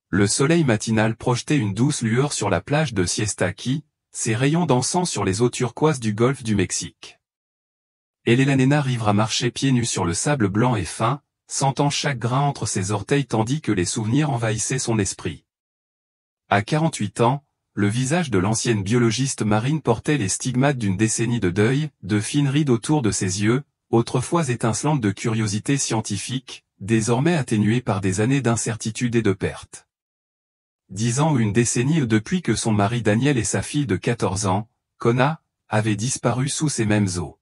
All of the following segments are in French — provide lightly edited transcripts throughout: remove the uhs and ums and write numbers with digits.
Le soleil matinal projetait une douce lueur sur la plage de Siesta Key, ses rayons dansant sur les eaux turquoises du golfe du Mexique. Elena Nena marchait pieds nus sur le sable blanc et fin, sentant chaque grain entre ses orteils tandis que les souvenirs envahissaient son esprit. À 48 ans, le visage de l'ancienne biologiste marine portait les stigmates d'une décennie de deuil, de fines rides autour de ses yeux, autrefois étincelantes de curiosité scientifique, désormais atténuées par des années d'incertitude et de perte. 10 ans ou une décennie depuis que son mari Daniel et sa fille de 14 ans, Kona, avaient disparu sous ces mêmes eaux.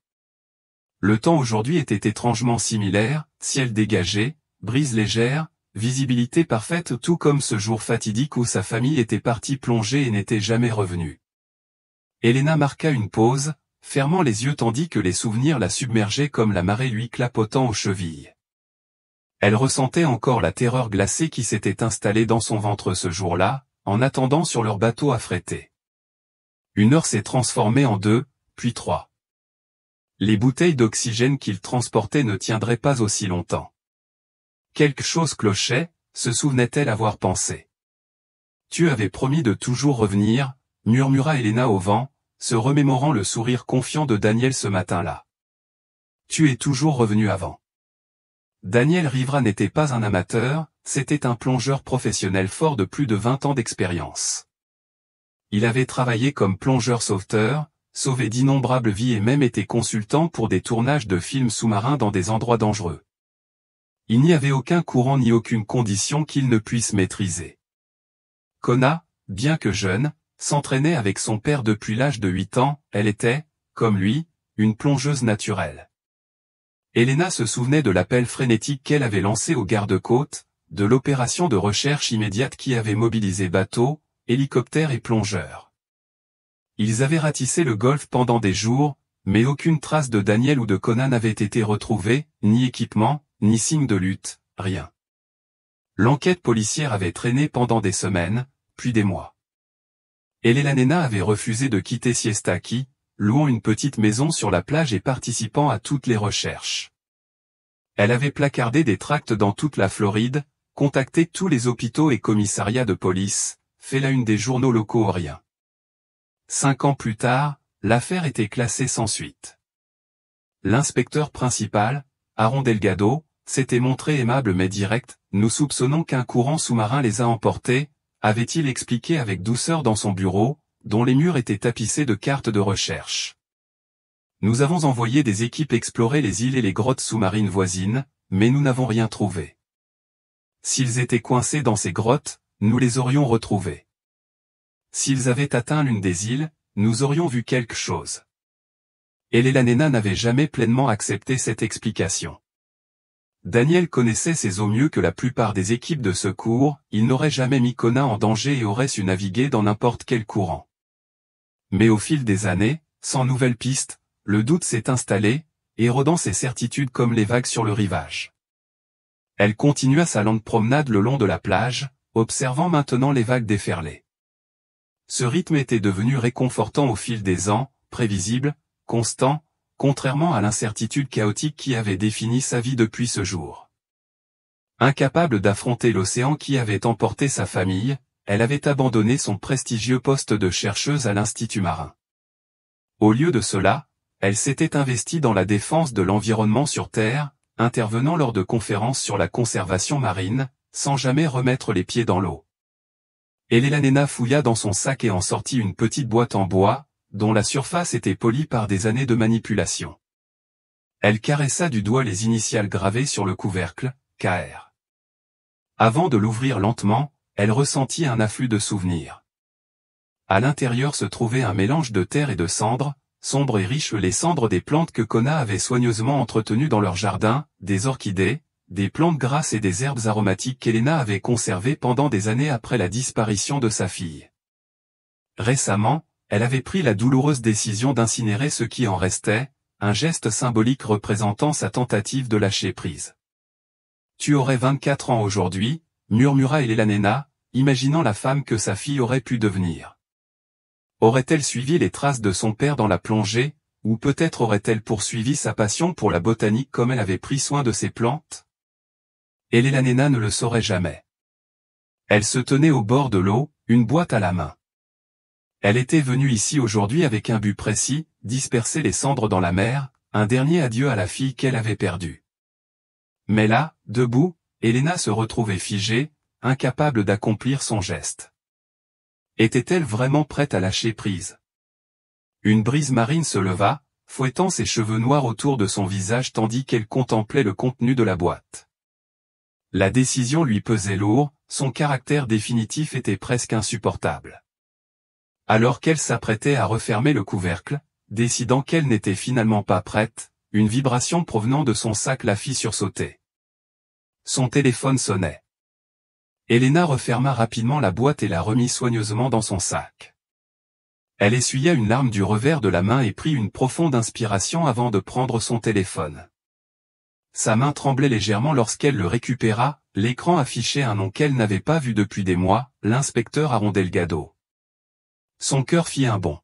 Le temps aujourd'hui était étrangement similaire, ciel dégagé, brise légère, visibilité parfaite tout comme ce jour fatidique où sa famille était partie plonger et n'était jamais revenue. Elena marqua une pause, fermant les yeux tandis que les souvenirs la submergeaient comme la marée lui clapotant aux chevilles. Elle ressentait encore la terreur glacée qui s'était installée dans son ventre ce jour-là, en attendant sur leur bateau affrété. Une heure s'est transformée en 2, puis 3. Les bouteilles d'oxygène qu'il transportait ne tiendraient pas aussi longtemps. Quelque chose clochait, se souvenait-elle avoir pensé. Tu avais promis de toujours revenir, murmura Elena au vent, se remémorant le sourire confiant de Daniel ce matin-là. Tu es toujours revenu avant. Daniel Rivera n'était pas un amateur, c'était un plongeur professionnel fort de plus de 20 ans d'expérience. Il avait travaillé comme plongeur sauveteur, sauvé d'innombrables vies et même été consultant pour des tournages de films sous-marins dans des endroits dangereux. Il n'y avait aucun courant ni aucune condition qu'il ne puisse maîtriser. Kona, bien que jeune, s'entraînait avec son père depuis l'âge de 8 ans, elle était, comme lui, une plongeuse naturelle. Elena se souvenait de l'appel frénétique qu'elle avait lancé aux gardes-côtes, de l'opération de recherche immédiate qui avait mobilisé bateaux, hélicoptères et plongeurs. Ils avaient ratissé le golfe pendant des jours, mais aucune trace de Daniel ou de Kona n'avait été retrouvée, ni équipement, ni signe de lutte, rien. L'enquête policière avait traîné pendant des semaines, puis des mois. Elena Nena avait refusé de quitter Siesta Key, louant une petite maison sur la plage et participant à toutes les recherches. Elle avait placardé des tracts dans toute la Floride, contacté tous les hôpitaux et commissariats de police, fait la une des journaux locaux ou rien. 5 ans plus tard, l'affaire était classée sans suite. L'inspecteur principal, Aaron Delgado, s'était montré aimable mais direct, nous soupçonnons qu'un courant sous-marin les a emportés, avait-il expliqué avec douceur dans son bureau, dont les murs étaient tapissés de cartes de recherche. Nous avons envoyé des équipes explorer les îles et les grottes sous-marines voisines, mais nous n'avons rien trouvé. S'ils étaient coincés dans ces grottes, nous les aurions retrouvés. S'ils avaient atteint l'une des îles, nous aurions vu quelque chose. Elena Nena n'avait jamais pleinement accepté cette explication. Daniel connaissait ces eaux mieux que la plupart des équipes de secours, il n'aurait jamais mis Kona en danger et aurait su naviguer dans n'importe quel courant. Mais au fil des années, sans nouvelles pistes, le doute s'est installé, érodant ses certitudes comme les vagues sur le rivage. Elle continua sa lente promenade le long de la plage, observant maintenant les vagues déferler. Ce rythme était devenu réconfortant au fil des ans, prévisible, constant, contrairement à l'incertitude chaotique qui avait défini sa vie depuis ce jour. Incapable d'affronter l'océan qui avait emporté sa famille, elle avait abandonné son prestigieux poste de chercheuse à l'Institut marin. Au lieu de cela, elle s'était investie dans la défense de l'environnement sur Terre, intervenant lors de conférences sur la conservation marine, sans jamais remettre les pieds dans l'eau. Elena Nena fouilla dans son sac et en sortit une petite boîte en bois, dont la surface était polie par des années de manipulation. Elle caressa du doigt les initiales gravées sur le couvercle, KR. Avant de l'ouvrir lentement, elle ressentit un afflux de souvenirs. À l'intérieur se trouvait un mélange de terre et de cendres, sombres et riches, les cendres des plantes que Kona avait soigneusement entretenues dans leur jardin, des orchidées, des plantes grasses et des herbes aromatiques qu'Elena avait conservées pendant des années après la disparition de sa fille. Récemment, elle avait pris la douloureuse décision d'incinérer ce qui en restait, un geste symbolique représentant sa tentative de lâcher prise. « Tu aurais 24 ans aujourd'hui », murmura Elena Nena, imaginant la femme que sa fille aurait pu devenir. Aurait-elle suivi les traces de son père dans la plongée, ou peut-être aurait-elle poursuivi sa passion pour la botanique comme elle avait pris soin de ses plantes? Elena Nena ne le saurait jamais. Elle se tenait au bord de l'eau, une boîte à la main. Elle était venue ici aujourd'hui avec un but précis, disperser les cendres dans la mer, un dernier adieu à la fille qu'elle avait perdue. Mais là, debout, Elena se retrouvait figée, incapable d'accomplir son geste. Était-elle vraiment prête à lâcher prise? Une brise marine se leva, fouettant ses cheveux noirs autour de son visage tandis qu'elle contemplait le contenu de la boîte. La décision lui pesait lourd, son caractère définitif était presque insupportable. Alors qu'elle s'apprêtait à refermer le couvercle, décidant qu'elle n'était finalement pas prête, une vibration provenant de son sac la fit sursauter. Son téléphone sonnait. Elena referma rapidement la boîte et la remit soigneusement dans son sac. Elle essuya une larme du revers de la main et prit une profonde inspiration avant de prendre son téléphone. Sa main tremblait légèrement lorsqu'elle le récupéra, l'écran affichait un nom qu'elle n'avait pas vu depuis des mois, l'inspecteur Aron Delgado. Son cœur fit un bond.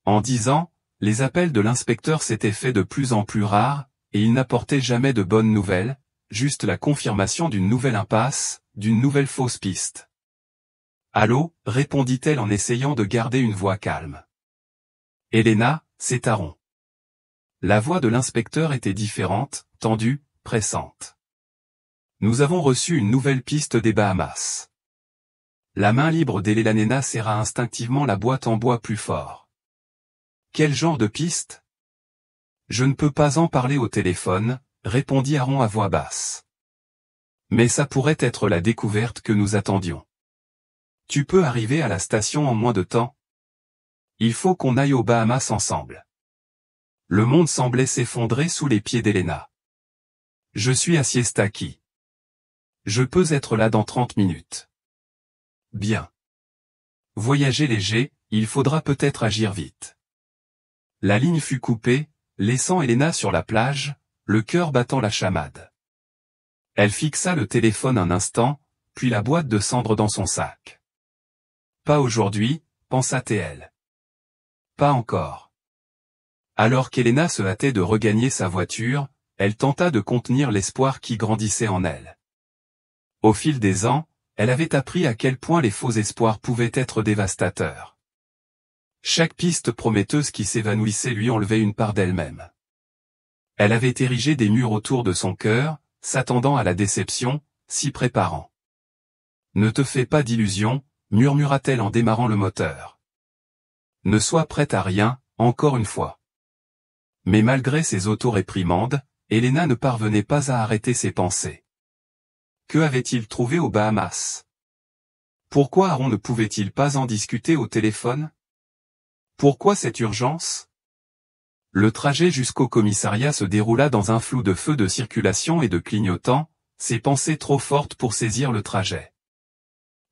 En 10 ans, les appels de l'inspecteur s'étaient faits de plus en plus rares, et il n'apportait jamais de bonnes nouvelles, juste la confirmation d'une nouvelle impasse, d'une nouvelle fausse piste. « Allô » répondit-elle en essayant de garder une voix calme. « Elena, c'est Aron. » La voix de l'inspecteur était différente, tendue, pressante. « Nous avons reçu une nouvelle piste des Bahamas. » La main libre d'Elena serra instinctivement la boîte en bois plus fort. « Quel genre de piste ? » « Je ne peux pas en parler au téléphone, » répondit Aron à voix basse. « Mais ça pourrait être la découverte que nous attendions. Tu peux arriver à la station en moins de temps ? Il faut qu'on aille aux Bahamas ensemble. » Le monde semblait s'effondrer sous les pieds d'Elena. « Je suis à Siesta Key. Je peux être là dans 30 minutes. » Bien. Voyager léger, il faudra peut-être agir vite. La ligne fut coupée, laissant Elena sur la plage, le cœur battant la chamade. Elle fixa le téléphone un instant, puis la boîte de cendres dans son sac. Pas aujourd'hui, pensa-t-elle. Pas encore. Alors qu'Elena se hâtait de regagner sa voiture, elle tenta de contenir l'espoir qui grandissait en elle. Au fil des ans, elle avait appris à quel point les faux espoirs pouvaient être dévastateurs. Chaque piste prometteuse qui s'évanouissait lui enlevait une part d'elle-même. Elle avait érigé des murs autour de son cœur, s'attendant à la déception, s'y préparant. « Ne te fais pas d'illusions » murmura-t-elle en démarrant le moteur. « Ne sois prête à rien, encore une fois. » Mais malgré ses auto-réprimandes, Elena ne parvenait pas à arrêter ses pensées. Que avait-il trouvé aux Bahamas? Pourquoi Aron ne pouvait-il pas en discuter au téléphone? Pourquoi cette urgence? Le trajet jusqu'au commissariat se déroula dans un flou de feux de circulation et de clignotants, ses pensées trop fortes pour saisir le trajet.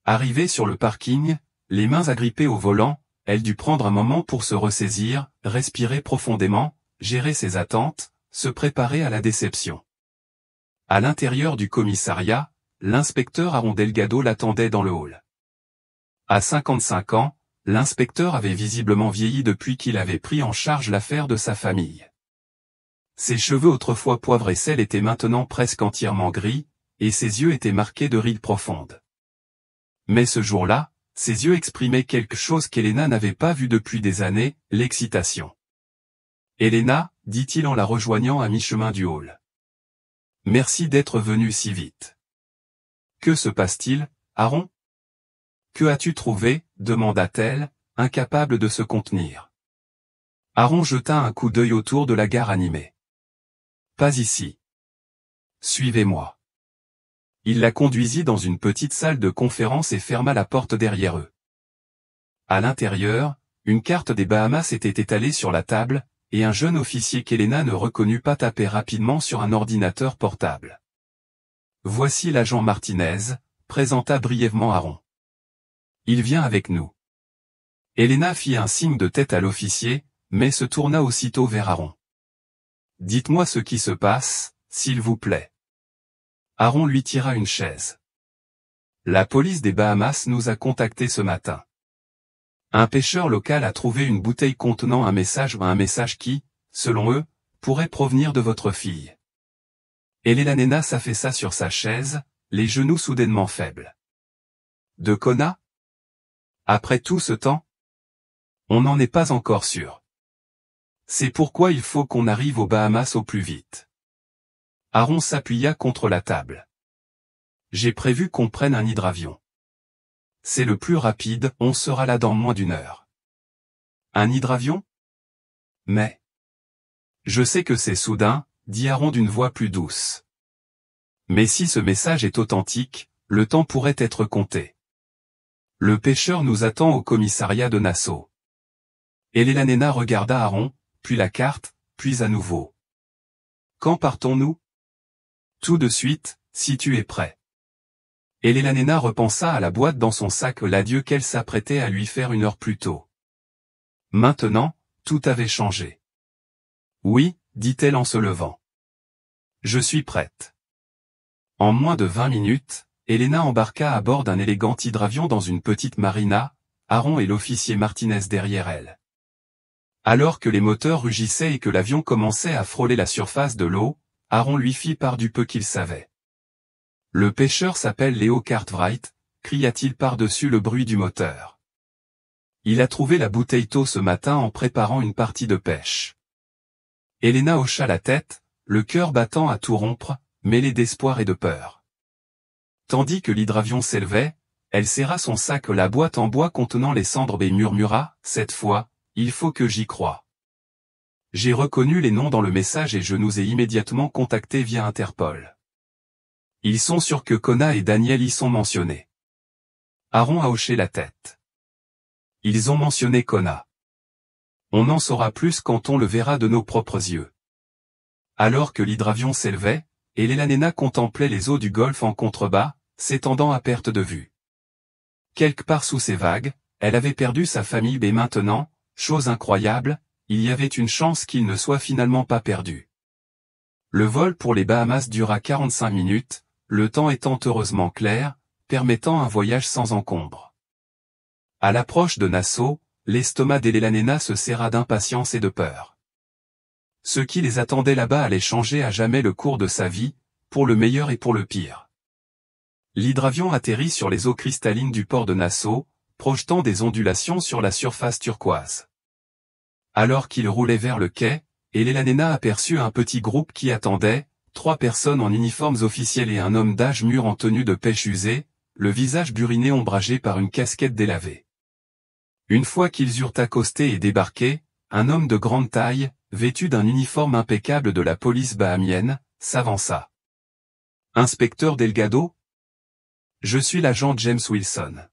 Arrivée sur le parking, les mains agrippées au volant, elle dut prendre un moment pour se ressaisir, respirer profondément, gérer ses attentes, se préparer à la déception. À l'intérieur du commissariat, l'inspecteur Aron Delgado l'attendait dans le hall. À 55 ans, l'inspecteur avait visiblement vieilli depuis qu'il avait pris en charge l'affaire de sa famille. Ses cheveux autrefois poivre et sel étaient maintenant presque entièrement gris, et ses yeux étaient marqués de rides profondes. Mais ce jour-là, ses yeux exprimaient quelque chose qu'Elena n'avait pas vu depuis des années, l'excitation. « Elena » dit-il en la rejoignant à mi-chemin du hall. « Merci d'être venue si vite. »« Que se passe-t-il, Aron ? » « Que as-tu trouvé ?» demanda-t-elle, incapable de se contenir. Aron jeta un coup d'œil autour de la gare animée. « Pas ici. Suivez-moi. » Il la conduisit dans une petite salle de conférence et ferma la porte derrière eux. À l'intérieur, une carte des Bahamas était étalée sur la table, et un jeune officier qu'Elena ne reconnut pas tapait rapidement sur un ordinateur portable. « Voici l'agent Martinez », présenta brièvement Aron. « Il vient avec nous. » Elena fit un signe de tête à l'officier, mais se tourna aussitôt vers Aron. « Dites-moi ce qui se passe, s'il vous plaît. » Aron lui tira une chaise. « La police des Bahamas nous a contactés ce matin. Un pêcheur local a trouvé une bouteille contenant un message qui, selon eux, pourrait provenir de votre fille. » Elena s'affaissa sur sa chaise, les genoux soudainement faibles. De Kona? Après tout ce temps? On n'en est pas encore sûr. C'est pourquoi il faut qu'on arrive aux Bahamas au plus vite. Aaron s'appuya contre la table. J'ai prévu qu'on prenne un hydravion. C'est le plus rapide, on sera là dans moins d'1 heure. Un hydravion? Mais... Je sais que c'est soudain, dit Aaron d'une voix plus douce. Mais si ce message est authentique, le temps pourrait être compté. Le pêcheur nous attend au commissariat de Nassau. Elena regarda Aaron, puis la carte, puis à nouveau. Quand partons-nous? Tout de suite, si tu es prêt. Elena repensa à la boîte dans son sac l'adieu qu'elle s'apprêtait à lui faire 1 heure plus tôt. Maintenant, tout avait changé. Oui, dit-elle en se levant. Je suis prête. En moins de 20 minutes, Elena embarqua à bord d'un élégant hydravion dans une petite marina, Aaron et l'officier Martinez derrière elle. Alors que les moteurs rugissaient et que l'avion commençait à frôler la surface de l'eau, Aaron lui fit part du peu qu'il savait. Le pêcheur s'appelle Leo Cartwright, cria-t-il par-dessus le bruit du moteur. Il a trouvé la bouteille tôt ce matin en préparant une partie de pêche. Elena hocha la tête, le cœur battant à tout rompre, mêlé d'espoir et de peur. Tandis que l'hydravion s'élevait, elle serra son sac la boîte en bois contenant les cendres et murmura, cette fois, il faut que j'y croie. J'ai reconnu les noms dans le message et je nous ai immédiatement contactés via Interpol. Ils sont sûrs que Kona et Daniel y sont mentionnés. Aaron a hoché la tête. Ils ont mentionné Kona. On en saura plus quand on le verra de nos propres yeux. Alors que l'hydravion s'élevait, Elena contemplait les eaux du golfe en contrebas, s'étendant à perte de vue. Quelque part sous ces vagues, elle avait perdu sa famille et maintenant, chose incroyable, il y avait une chance qu'il ne soit finalement pas perdu. Le vol pour les Bahamas dura 45 minutes, le temps étant heureusement clair, permettant un voyage sans encombre. À l'approche de Nassau, l'estomac d'Elena se serra d'impatience et de peur. Ce qui les attendait là-bas allait changer à jamais le cours de sa vie, pour le meilleur et pour le pire. L'hydravion atterrit sur les eaux cristallines du port de Nassau, projetant des ondulations sur la surface turquoise. Alors qu'il roulait vers le quai, Elena aperçut un petit groupe qui attendait, 3 personnes en uniformes officiels et un homme d'âge mûr en tenue de pêche usée, le visage buriné ombragé par une casquette délavée. Une fois qu'ils eurent accosté et débarqué, un homme de grande taille, vêtu d'un uniforme impeccable de la police bahamienne, s'avança. « Inspecteur Delgado ? Je suis l'agent James Wilson.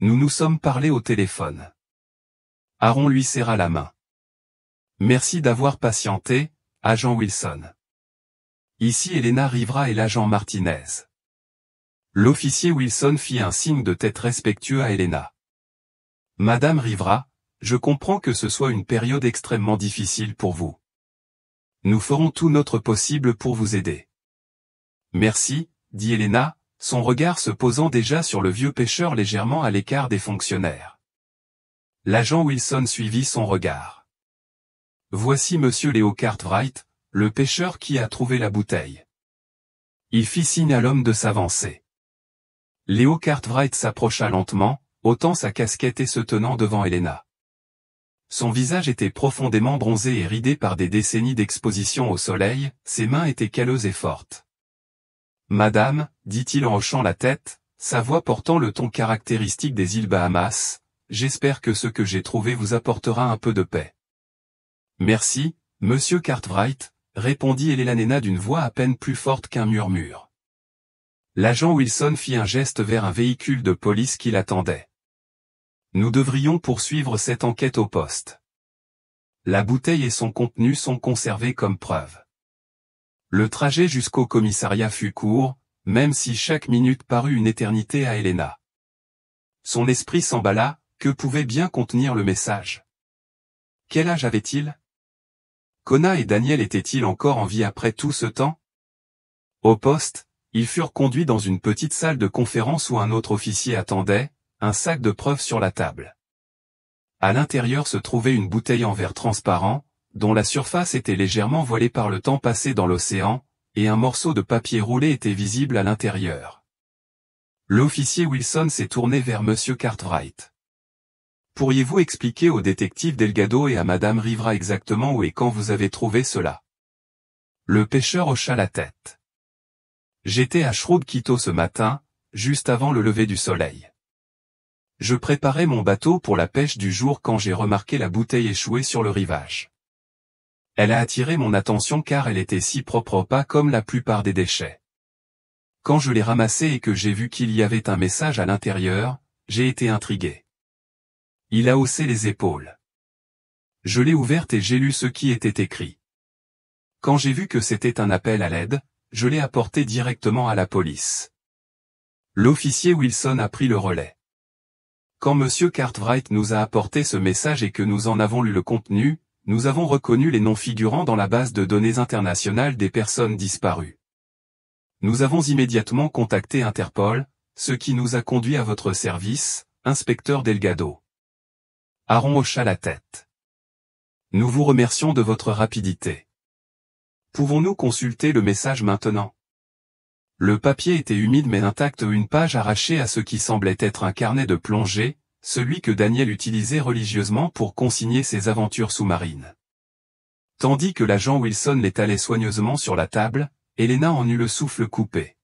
Nous nous sommes parlé au téléphone. » Aaron lui serra la main. « Merci d'avoir patienté, agent Wilson. Ici Elena Rivera et l'agent Martinez. » L'officier Wilson fit un signe de tête respectueux à Elena. « Madame Rivera, je comprends que ce soit une période extrêmement difficile pour vous. Nous ferons tout notre possible pour vous aider. » Merci, dit Elena, son regard se posant déjà sur le vieux pêcheur légèrement à l'écart des fonctionnaires. L'agent Wilson suivit son regard. Voici monsieur Leo Cartwright, le pêcheur qui a trouvé la bouteille. Il fit signe à l'homme de s'avancer. Leo Cartwright s'approcha lentement, ôtant sa casquette et se tenant devant Elena. Son visage était profondément bronzé et ridé par des décennies d'exposition au soleil, ses mains étaient calleuses et fortes. « Madame, dit-il en hochant la tête, sa voix portant le ton caractéristique des îles Bahamas, j'espère que ce que j'ai trouvé vous apportera un peu de paix. » Merci, monsieur Cartwright, répondit Elena d'une voix à peine plus forte qu'un murmure. L'agent Wilson fit un geste vers un véhicule de police qui l'attendait. Nous devrions poursuivre cette enquête au poste. La bouteille et son contenu sont conservés comme preuve. Le trajet jusqu'au commissariat fut court, même si chaque minute parut une éternité à Elena. Son esprit s'emballa, que pouvait bien contenir le message? Quel âge avait-il? Kona et Daniel étaient-ils encore en vie après tout ce temps? Au poste, ils furent conduits dans une petite salle de conférence où un autre officier attendait, un sac de preuves sur la table. À l'intérieur se trouvait une bouteille en verre transparent, dont la surface était légèrement voilée par le temps passé dans l'océan, et un morceau de papier roulé était visible à l'intérieur. L'officier Wilson s'est tourné vers Monsieur Cartwright. Pourriez-vous expliquer au détective Delgado et à Madame Rivera exactement où et quand vous avez trouvé cela? Le pêcheur hocha la tête. J'étais à Shrewd Quito ce matin, juste avant le lever du soleil. Je préparais mon bateau pour la pêche du jour quand j'ai remarqué la bouteille échouée sur le rivage. Elle a attiré mon attention car elle était si propre pas comme la plupart des déchets. Quand je l'ai ramassée et que j'ai vu qu'il y avait un message à l'intérieur, j'ai été intrigué. Il a haussé les épaules. Je l'ai ouverte et j'ai lu ce qui était écrit. Quand j'ai vu que c'était un appel à l'aide, je l'ai apporté directement à la police. L'officier Wilson a pris le relais. Quand Monsieur Cartwright nous a apporté ce message et que nous en avons lu le contenu, nous avons reconnu les noms figurant dans la base de données internationale des personnes disparues. Nous avons immédiatement contacté Interpol, ce qui nous a conduit à votre service, inspecteur Delgado. Aaron hocha la tête. Nous vous remercions de votre rapidité. Pouvons-nous consulter le message maintenant? Le papier était humide mais intact, une page arrachée à ce qui semblait être un carnet de plongée, celui que Daniel utilisait religieusement pour consigner ses aventures sous-marines. Tandis que l'agent Wilson l'étalait soigneusement sur la table, Helena en eut le souffle coupé.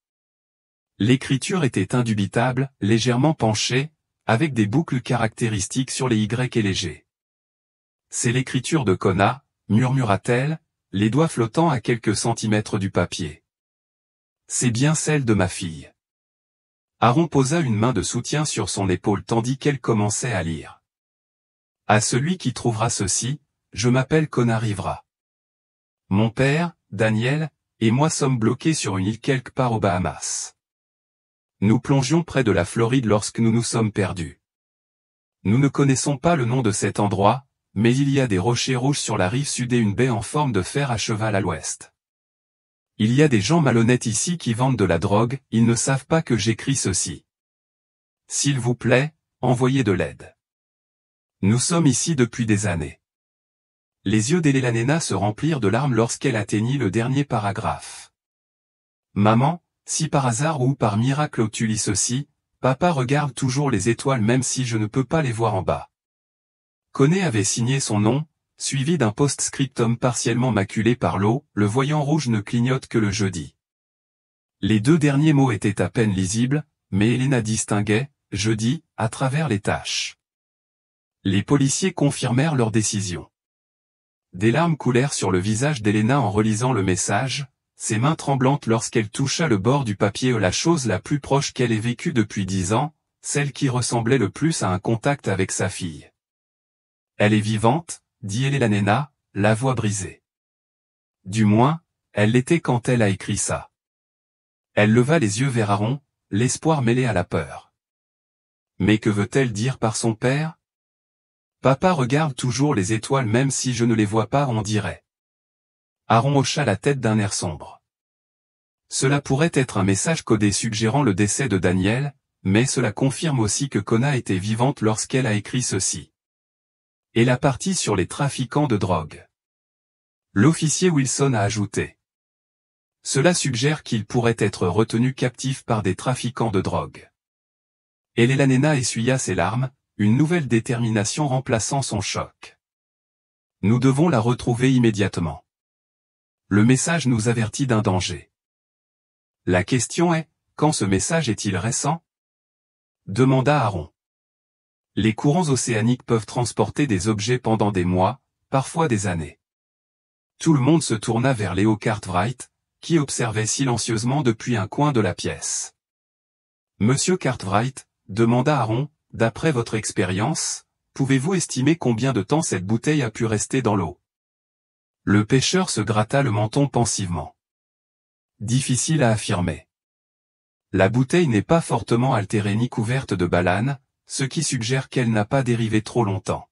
L'écriture était indubitable, légèrement penchée, avec des boucles caractéristiques sur les Y et les G. C'est l'écriture de Kona, murmura-t-elle, les doigts flottant à quelques centimètres du papier. C'est bien celle de ma fille. Aaron posa une main de soutien sur son épaule tandis qu'elle commençait à lire. À celui qui trouvera ceci, je m'appelle Kona Rivera. Mon père, Daniel, et moi sommes bloqués sur une île quelque part aux Bahamas. Nous plongions près de la Floride lorsque nous nous sommes perdus. Nous ne connaissons pas le nom de cet endroit, mais il y a des rochers rouges sur la rive sud et une baie en forme de fer à cheval à l'ouest. Il y a des gens malhonnêtes ici qui vendent de la drogue, ils ne savent pas que j'écris ceci. S'il vous plaît, envoyez de l'aide. Nous sommes ici depuis des années. Les yeux d'Helena se remplirent de larmes lorsqu'elle atteignit le dernier paragraphe. Maman, si par hasard ou par miracle tu lis ceci, papa regarde toujours les étoiles même si je ne peux pas les voir en bas. Kona avait signé son nom, suivi d'un post-scriptum partiellement maculé par l'eau, le voyant rouge ne clignote que le jeudi. Les deux derniers mots étaient à peine lisibles, mais Helena distinguait, jeudi, à travers les taches. Les policiers confirmèrent leur décision. Des larmes coulèrent sur le visage d'Helena en relisant le message, ses mains tremblantes lorsqu'elle toucha le bord du papier, la chose la plus proche qu'elle ait vécue depuis 10 ans, celle qui ressemblait le plus à un contact avec sa fille. Elle est vivante, dit Helena, la voix brisée. Du moins, elle l'était quand elle a écrit ça. Elle leva les yeux vers Aaron, l'espoir mêlé à la peur. Mais que veut-elle dire par son père? Papa regarde toujours les étoiles même si je ne les vois pas, on dirait. Aaron hocha la tête d'un air sombre. Cela pourrait être un message codé suggérant le décès de Daniel, mais cela confirme aussi que Kona était vivante lorsqu'elle a écrit ceci. Et la partie sur les trafiquants de drogue. L'officier Wilson a ajouté. Cela suggère qu'il pourrait être retenu captif par des trafiquants de drogue. Helena essuya ses larmes, une nouvelle détermination remplaçant son choc. Nous devons la retrouver immédiatement. Le message nous avertit d'un danger. La question est, quand ce message est-il récent? Demanda Aaron. Les courants océaniques peuvent transporter des objets pendant des mois, parfois des années. Tout le monde se tourna vers Léo Cartwright, qui observait silencieusement depuis un coin de la pièce. Monsieur Cartwright, demanda Aaron, d'après votre expérience, pouvez-vous estimer combien de temps cette bouteille a pu rester dans l'eau? Le pêcheur se gratta le menton pensivement. Difficile à affirmer. La bouteille n'est pas fortement altérée ni couverte de balanes, ce qui suggère qu'elle n'a pas dérivé trop longtemps.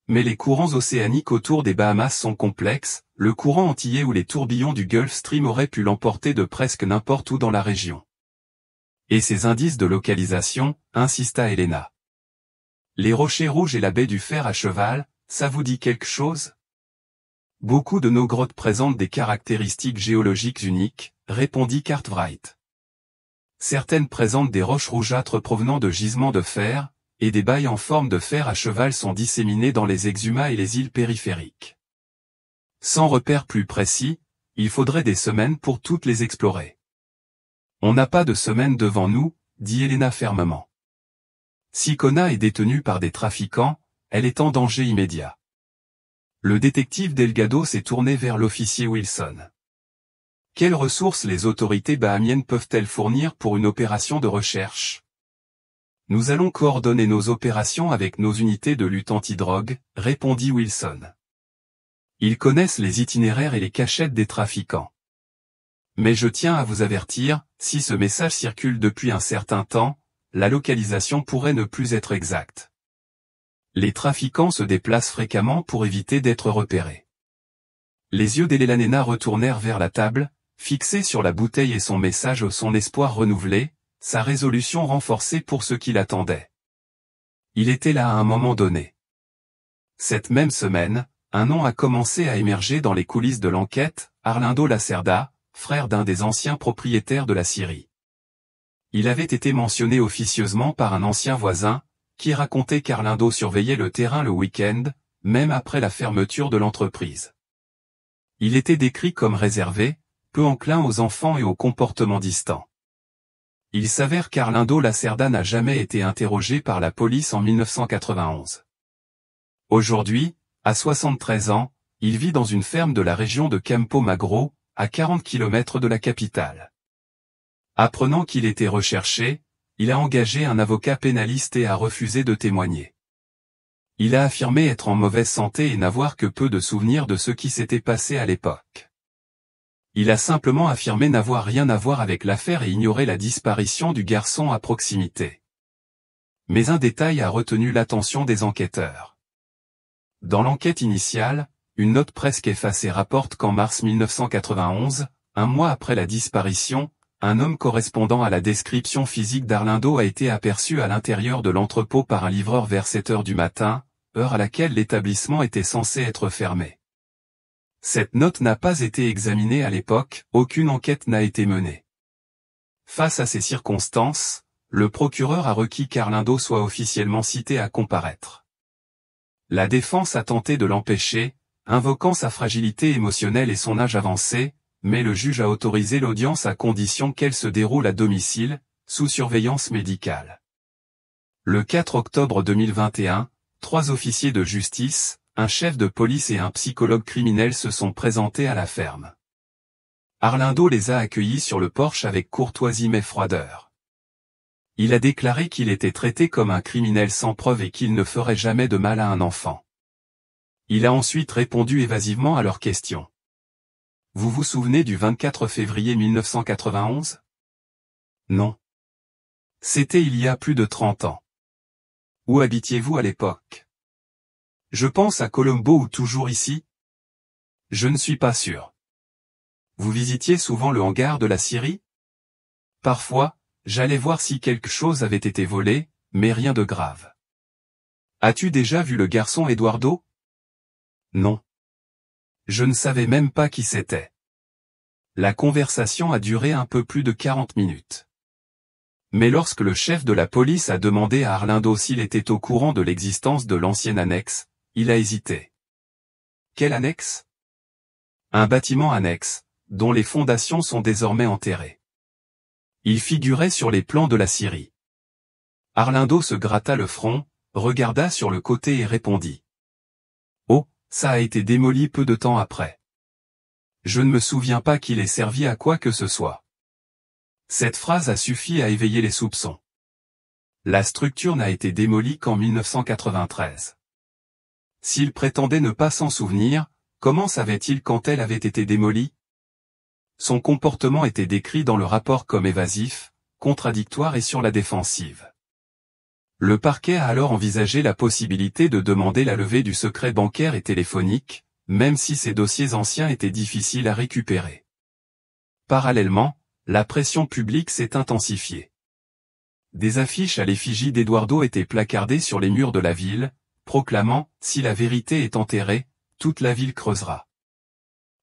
Mais les courants océaniques autour des Bahamas sont complexes, le courant antillais ou les tourbillons du Gulf Stream auraient pu l'emporter de presque n'importe où dans la région. Et ces indices de localisation, insista Helena. Les rochers rouges et la baie du fer à cheval, ça vous dit quelque chose? Beaucoup de nos grottes présentent des caractéristiques géologiques uniques, répondit Cartwright. Certaines présentent des roches rougeâtres provenant de gisements de fer, et des bailles en forme de fer à cheval sont disséminées dans les exhumas et les îles périphériques. Sans repère plus précis, il faudrait des semaines pour toutes les explorer. On n'a pas de semaine devant nous, dit Elena fermement. Si Kona est détenue par des trafiquants, elle est en danger immédiat. Le détective Delgado s'est tourné vers l'officier Wilson. Quelles ressources les autorités bahamiennes peuvent-elles fournir pour une opération de recherche? Nous allons coordonner nos opérations avec nos unités de lutte antidrogue, répondit Wilson. Ils connaissent les itinéraires et les cachettes des trafiquants. Mais je tiens à vous avertir, si ce message circule depuis un certain temps, la localisation pourrait ne plus être exacte. Les trafiquants se déplacent fréquemment pour éviter d'être repérés. Les yeux d'Elena retournèrent vers la table, fixés sur la bouteille et son message son espoir renouvelé, sa résolution renforcée pour ce qui l'attendait. Il était là à un moment donné. Cette même semaine, un nom a commencé à émerger dans les coulisses de l'enquête, Arlindo Lacerda, frère d'un des anciens propriétaires de la scierie. Il avait été mentionné officieusement par un ancien voisin, qui racontait qu'Arlindo surveillait le terrain le week-end, même après la fermeture de l'entreprise. Il était décrit comme réservé, peu enclin aux enfants et aux comportements distants. Il s'avère qu'Arlindo Lacerda n'a jamais été interrogé par la police en 1991. Aujourd'hui, à 73 ans, il vit dans une ferme de la région de Campo Magro, à 40 km de la capitale. Apprenant qu'il était recherché, il a engagé un avocat pénaliste et a refusé de témoigner. Il a affirmé être en mauvaise santé et n'avoir que peu de souvenirs de ce qui s'était passé à l'époque. Il a simplement affirmé n'avoir rien à voir avec l'affaire et ignorer la disparition du garçon à proximité. Mais un détail a retenu l'attention des enquêteurs. Dans l'enquête initiale, une note presque effacée rapporte qu'en mars 1991, un mois après la disparition, un homme correspondant à la description physique d'Arlindo a été aperçu à l'intérieur de l'entrepôt par un livreur vers 7 heures du matin, heure à laquelle l'établissement était censé être fermé. Cette note n'a pas été examinée à l'époque, aucune enquête n'a été menée. Face à ces circonstances, le procureur a requis qu'Arlindo soit officiellement cité à comparaître. La défense a tenté de l'empêcher, invoquant sa fragilité émotionnelle et son âge avancé, mais le juge a autorisé l'audience à condition qu'elle se déroule à domicile, sous surveillance médicale. Le 4 octobre 2021, 3 officiers de justice, un chef de police et un psychologue criminel se sont présentés à la ferme. Arlindo les a accueillis sur le porche avec courtoisie mais froideur. Il a déclaré qu'il était traité comme un criminel sans preuve et qu'il ne ferait jamais de mal à un enfant. Il a ensuite répondu évasivement à leurs questions. Vous vous souvenez du 24 février 1991? Non. C'était il y a plus de 30 ans. Où habitiez-vous à l'époque? Je pense à Colombo ou toujours ici? Je ne suis pas sûr. Vous visitiez souvent le hangar de la scierie? Parfois, j'allais voir si quelque chose avait été volé, mais rien de grave. As-tu déjà vu le garçon Eduardo? Non. Je ne savais même pas qui c'était. La conversation a duré un peu plus de 40 minutes. Mais lorsque le chef de la police a demandé à Arlindo s'il était au courant de l'existence de l'ancienne annexe, il a hésité. Quelle annexe? Un bâtiment annexe, dont les fondations sont désormais enterrées. Il figurait sur les plans de la scierie. Arlindo se gratta le front, regarda sur le côté et répondit. Oh, ça a été démoli peu de temps après. Je ne me souviens pas qu'il ait servi à quoi que ce soit. Cette phrase a suffi à éveiller les soupçons. La structure n'a été démolie qu'en 1993. S'il prétendait ne pas s'en souvenir, comment savait-il quand elle avait été démolie? Son comportement était décrit dans le rapport comme évasif, contradictoire et sur la défensive. Le parquet a alors envisagé la possibilité de demander la levée du secret bancaire et téléphonique, même si ces dossiers anciens étaient difficiles à récupérer. Parallèlement, la pression publique s'est intensifiée. Des affiches à l'effigie d'Eduardo étaient placardées sur les murs de la ville, proclamant « Si la vérité est enterrée, toute la ville creusera ».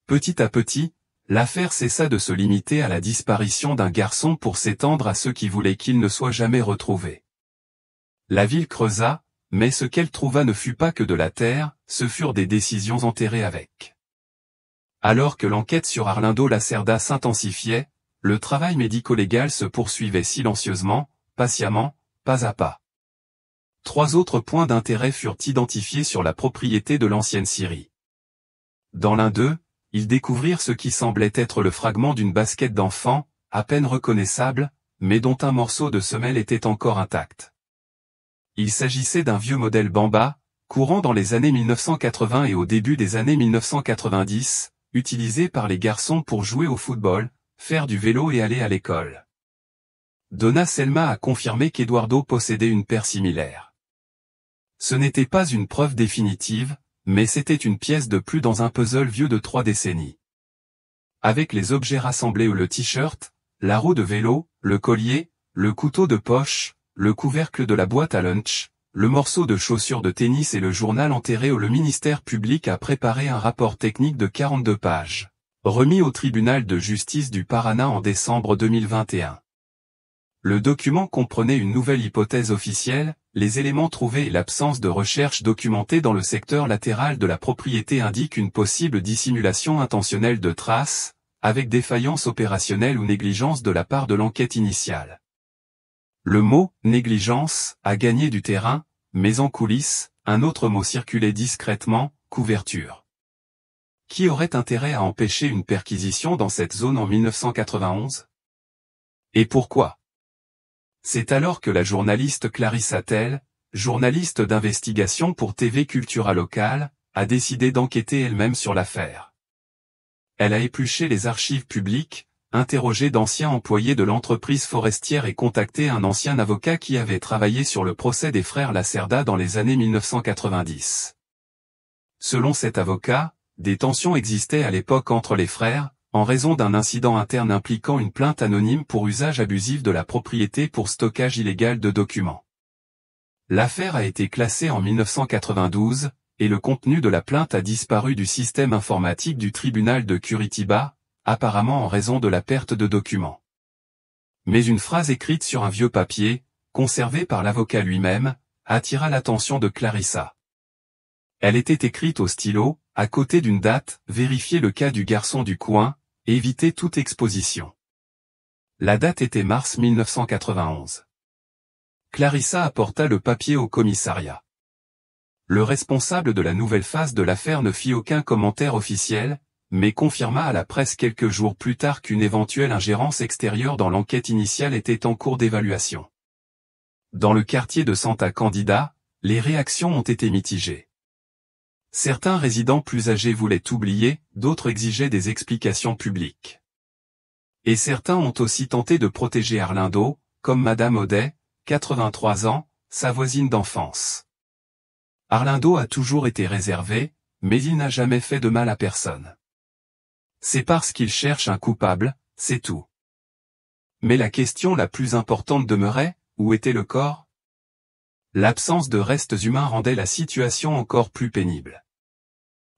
Petit à petit, l'affaire cessa de se limiter à la disparition d'un garçon pour s'étendre à ceux qui voulaient qu'il ne soit jamais retrouvé. La ville creusa, mais ce qu'elle trouva ne fut pas que de la terre, ce furent des décisions enterrées avec. Alors que l'enquête sur Arlindo Lacerda s'intensifiait, le travail médico-légal se poursuivait silencieusement, patiemment, pas à pas. 3 autres points d'intérêt furent identifiés sur la propriété de l'ancienne scierie. Dans l'un d'eux, ils découvrirent ce qui semblait être le fragment d'une basket d'enfant, à peine reconnaissable, mais dont un morceau de semelle était encore intact. Il s'agissait d'un vieux modèle Bamba, courant dans les années 1980 et au début des années 1990, utilisé par les garçons pour jouer au football, faire du vélo et aller à l'école. Donna Selma a confirmé qu'Eduardo possédait une paire similaire. Ce n'était pas une preuve définitive, mais c'était une pièce de plus dans un puzzle vieux de 3 décennies. Avec les objets rassemblés ou le t-shirt, la roue de vélo, le collier, le couteau de poche, le couvercle de la boîte à lunch, le morceau de chaussure de tennis et le journal enterré où le ministère public a préparé un rapport technique de 42 pages, remis au tribunal de justice du Paraná en décembre 2021. Le document comprenait une nouvelle hypothèse officielle, les éléments trouvés et l'absence de recherche documentée dans le secteur latéral de la propriété indiquent une possible dissimulation intentionnelle de traces, avec défaillance opérationnelle ou négligence de la part de l'enquête initiale. Le mot « négligence » a gagné du terrain, mais en coulisses, un autre mot circulait discrètement, couverture. Qui aurait intérêt à empêcher une perquisition dans cette zone en 1991? Et pourquoi? C'est alors que la journaliste Clarissa Tell, journaliste d'investigation pour TV Cultura Locale, a décidé d'enquêter elle-même sur l'affaire. Elle a épluché les archives publiques, interrogé d'anciens employés de l'entreprise forestière et contacté un ancien avocat qui avait travaillé sur le procès des frères Lacerda dans les années 1990. Selon cet avocat, des tensions existaient à l'époque entre les frères, en raison d'un incident interne impliquant une plainte anonyme pour usage abusif de la propriété pour stockage illégal de documents. L'affaire a été classée en 1992, et le contenu de la plainte a disparu du système informatique du tribunal de Curitiba, apparemment en raison de la perte de documents. Mais une phrase écrite sur un vieux papier, conservé par l'avocat lui-même, attira l'attention de Clarissa. Elle était écrite au stylo, à côté d'une date, vérifier le cas du garçon du coin, éviter toute exposition. La date était mars 1991. Clarissa apporta le papier au commissariat. Le responsable de la nouvelle phase de l'affaire ne fit aucun commentaire officiel, mais confirma à la presse quelques jours plus tard qu'une éventuelle ingérence extérieure dans l'enquête initiale était en cours d'évaluation. Dans le quartier de Santa Candida, les réactions ont été mitigées. Certains résidents plus âgés voulaient oublier, d'autres exigeaient des explications publiques. Et certains ont aussi tenté de protéger Arlindo, comme Madame Audet, 83 ans, sa voisine d'enfance. Arlindo a toujours été réservé, mais il n'a jamais fait de mal à personne. C'est parce qu'il cherche un coupable, c'est tout. Mais la question la plus importante demeurait, où était le corps? L'absence de restes humains rendait la situation encore plus pénible.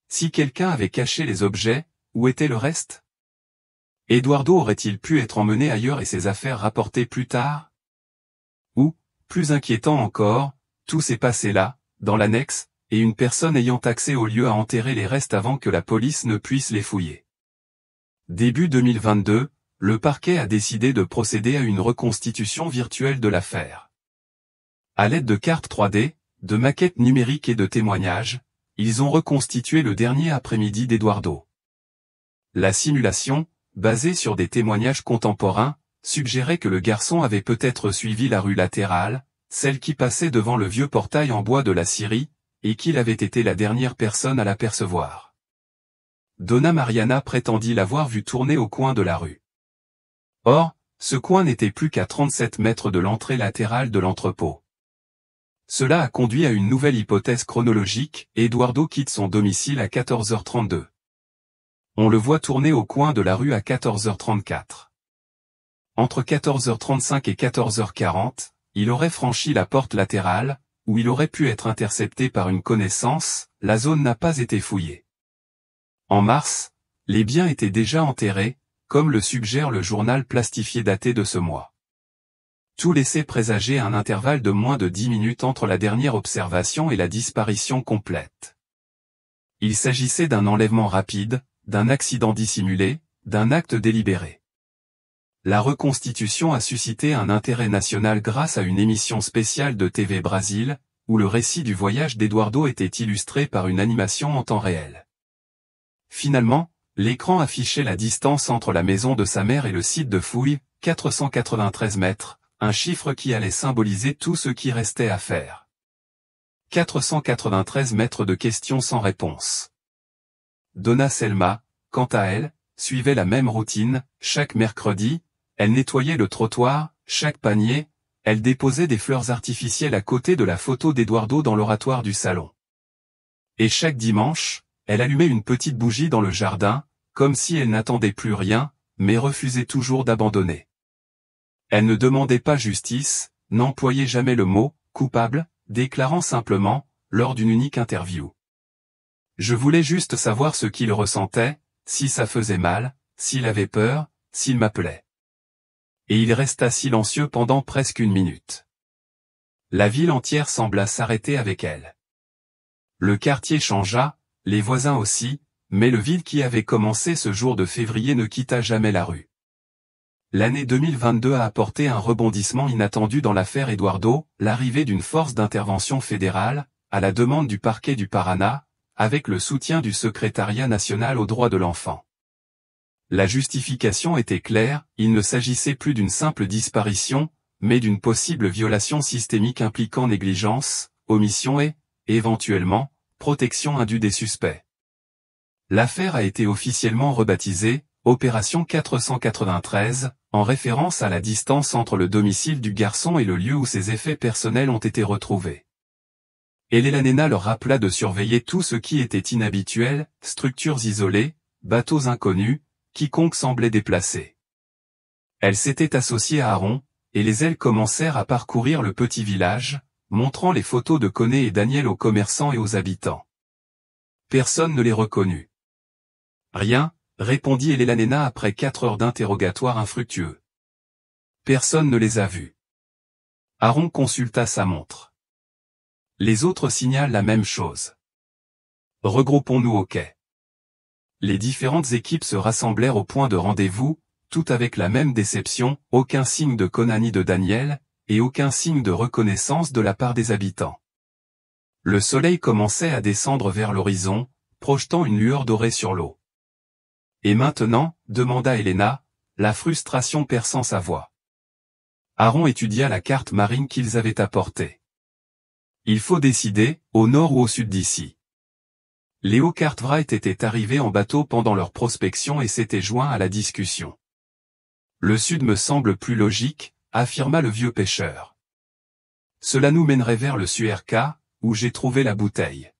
Si quelqu'un avait caché les objets, où était le reste? Eduardo aurait-il pu être emmené ailleurs et ses affaires rapportées plus tard? Ou, plus inquiétant encore, tout s'est passé là, dans l'annexe, et une personne ayant accès au lieu a enterré les restes avant que la police ne puisse les fouiller. Début 2022, le parquet a décidé de procéder à une reconstitution virtuelle de l'affaire. À l'aide de cartes 3D, de maquettes numériques et de témoignages, ils ont reconstitué le dernier après-midi d'Eduardo. La simulation, basée sur des témoignages contemporains, suggérait que le garçon avait peut-être suivi la rue latérale, celle qui passait devant le vieux portail en bois de la scierie, et qu'il avait été la dernière personne à l'apercevoir. Donna Mariana prétendit l'avoir vu tourner au coin de la rue. Or, ce coin n'était plus qu'à 37 mètres de l'entrée latérale de l'entrepôt. Cela a conduit à une nouvelle hypothèse chronologique, Eduardo quitte son domicile à 14h32. On le voit tourner au coin de la rue à 14h34. Entre 14h35 et 14h40, il aurait franchi la porte latérale, où il aurait pu être intercepté par une connaissance, la zone n'a pas été fouillée. En mars, Les biens étaient déjà enterrés, comme le suggère le journal plastifié daté de ce mois. Tout laissait présager un intervalle de moins de 10 minutes entre la dernière observation et la disparition complète. Il s'agissait d'un enlèvement rapide, d'un accident dissimulé, d'un acte délibéré. La reconstitution a suscité un intérêt national grâce à une émission spéciale de TV Brasil, où le récit du voyage d'Eduardo était illustré par une animation en temps réel. Finalement, l'écran affichait la distance entre la maison de sa mère et le site de fouille, 493 mètres, un chiffre qui allait symboliser tout ce qui restait à faire. 493 mètres de questions sans réponse. Donna Selma, quant à elle, suivait la même routine. Chaque mercredi, elle nettoyait le trottoir. Chaque panier, elle déposait des fleurs artificielles à côté de la photo d'Eduardo dans l'oratoire du salon. Et chaque dimanche, elle allumait une petite bougie dans le jardin, comme si elle n'attendait plus rien, mais refusait toujours d'abandonner. Elle ne demandait pas justice, n'employait jamais le mot « coupable », déclarant simplement, lors d'une unique interview: « Je voulais juste savoir ce qu'il ressentait, si ça faisait mal, s'il avait peur, s'il m'appelait. » Et il resta silencieux pendant presque une minute. La ville entière sembla s'arrêter avec elle. Le quartier changea, les voisins aussi, mais le vide qui avait commencé ce jour de février ne quitta jamais la rue. L'année 2022 a apporté un rebondissement inattendu dans l'affaire Eduardo, l'arrivée d'une force d'intervention fédérale, à la demande du parquet du Paraná, avec le soutien du Secrétariat national aux droits de l'enfant. La justification était claire, il ne s'agissait plus d'une simple disparition, mais d'une possible violation systémique impliquant négligence, omission et, éventuellement, protection indue des suspects. L'affaire a été officiellement rebaptisée Opération 493, en référence à la distance entre le domicile du garçon et le lieu où ses effets personnels ont été retrouvés. Elena Nena leur rappela de surveiller tout ce qui était inhabituel, structures isolées, bateaux inconnus, quiconque semblait déplacé. Elle s'était associée à Aaron, et les ailes commencèrent à parcourir le petit village, montrant les photos de Coné et Daniel aux commerçants et aux habitants. Personne ne les reconnut. Rien, répondit Elena Nena après 4 heures d'interrogatoire infructueux. Personne ne les a vus. Aaron consulta sa montre. Les autres signalent la même chose. Regroupons-nous au quai. Les différentes équipes se rassemblèrent au point de rendez-vous, tout avec la même déception, aucun signe de Coné ni de Daniel, et aucun signe de reconnaissance de la part des habitants. Le soleil commençait à descendre vers l'horizon, projetant une lueur dorée sur l'eau. Et maintenant, demanda Elena, la frustration perçant sa voix. Aaron étudia la carte marine qu'ils avaient apportée. Il faut décider, au nord ou au sud d'ici. Léo Cartwright était arrivé en bateau pendant leur prospection et s'était joint à la discussion. Le sud me semble plus logique, affirma le vieux pêcheur. Cela nous mènerait vers le Suerca, où j'ai trouvé la bouteille.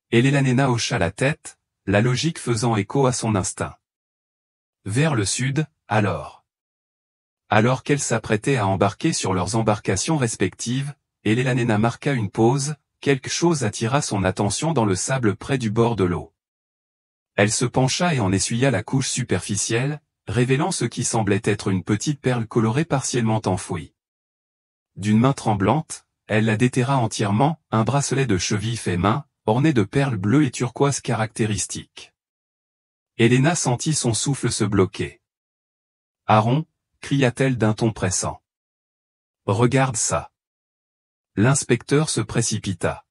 Elena Nena hocha la tête, la logique faisant écho à son instinct. Vers le sud, alors. Alors qu'elles s'apprêtaient à embarquer sur leurs embarcations respectives, Elena Nena marqua une pause, quelque chose attira son attention dans le sable près du bord de l'eau. Elle se pencha et en essuya la couche superficielle, révélant ce qui semblait être une petite perle colorée partiellement enfouie. D'une main tremblante, elle la déterra entièrement, un bracelet de cheville fait main, orné de perles bleues et turquoises caractéristiques. Elena sentit son souffle se bloquer. « Aaron » cria-t-elle d'un ton pressant. « Regarde ça. » L'inspecteur se précipita.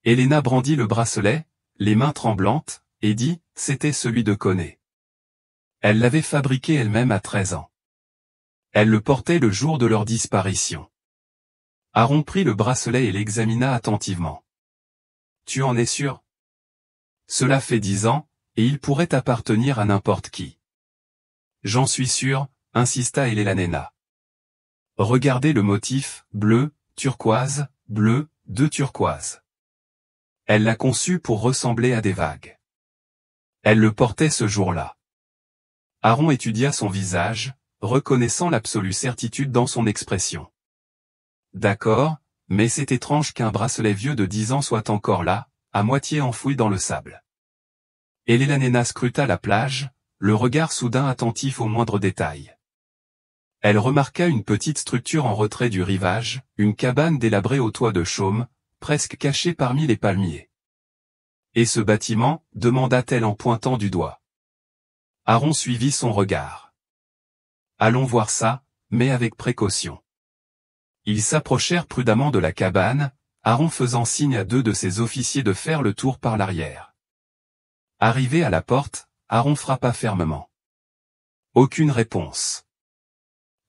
Elena brandit le bracelet, les mains tremblantes, et dit « C'était celui de Coné. » Elle l'avait fabriqué elle-même à 13 ans. Elle le portait le jour de leur disparition. Aaron prit le bracelet et l'examina attentivement. « Tu en es sûr ? Cela fait 10 ans, et il pourrait appartenir à n'importe qui. »« J'en suis sûr, » insista Elena Nena. « Regardez le motif, bleu, turquoise, bleu, deux turquoises. » Elle l'a conçu pour ressembler à des vagues. Elle le portait ce jour-là. Aaron étudia son visage, reconnaissant l'absolue certitude dans son expression. D'accord, mais c'est étrange qu'un bracelet vieux de 10 ans soit encore là, à moitié enfoui dans le sable. Elena scruta la plage, le regard soudain attentif aux moindres détails. Elle remarqua une petite structure en retrait du rivage, une cabane délabrée au toit de chaume, presque cachée parmi les palmiers. « Et ce bâtiment ?» demanda-t-elle en pointant du doigt. Aaron suivit son regard. « Allons voir ça, mais avec précaution. » Ils s'approchèrent prudemment de la cabane, Aaron faisant signe à 2 de ses officiers de faire le tour par l'arrière. Arrivé à la porte, Aaron frappa fermement. Aucune réponse.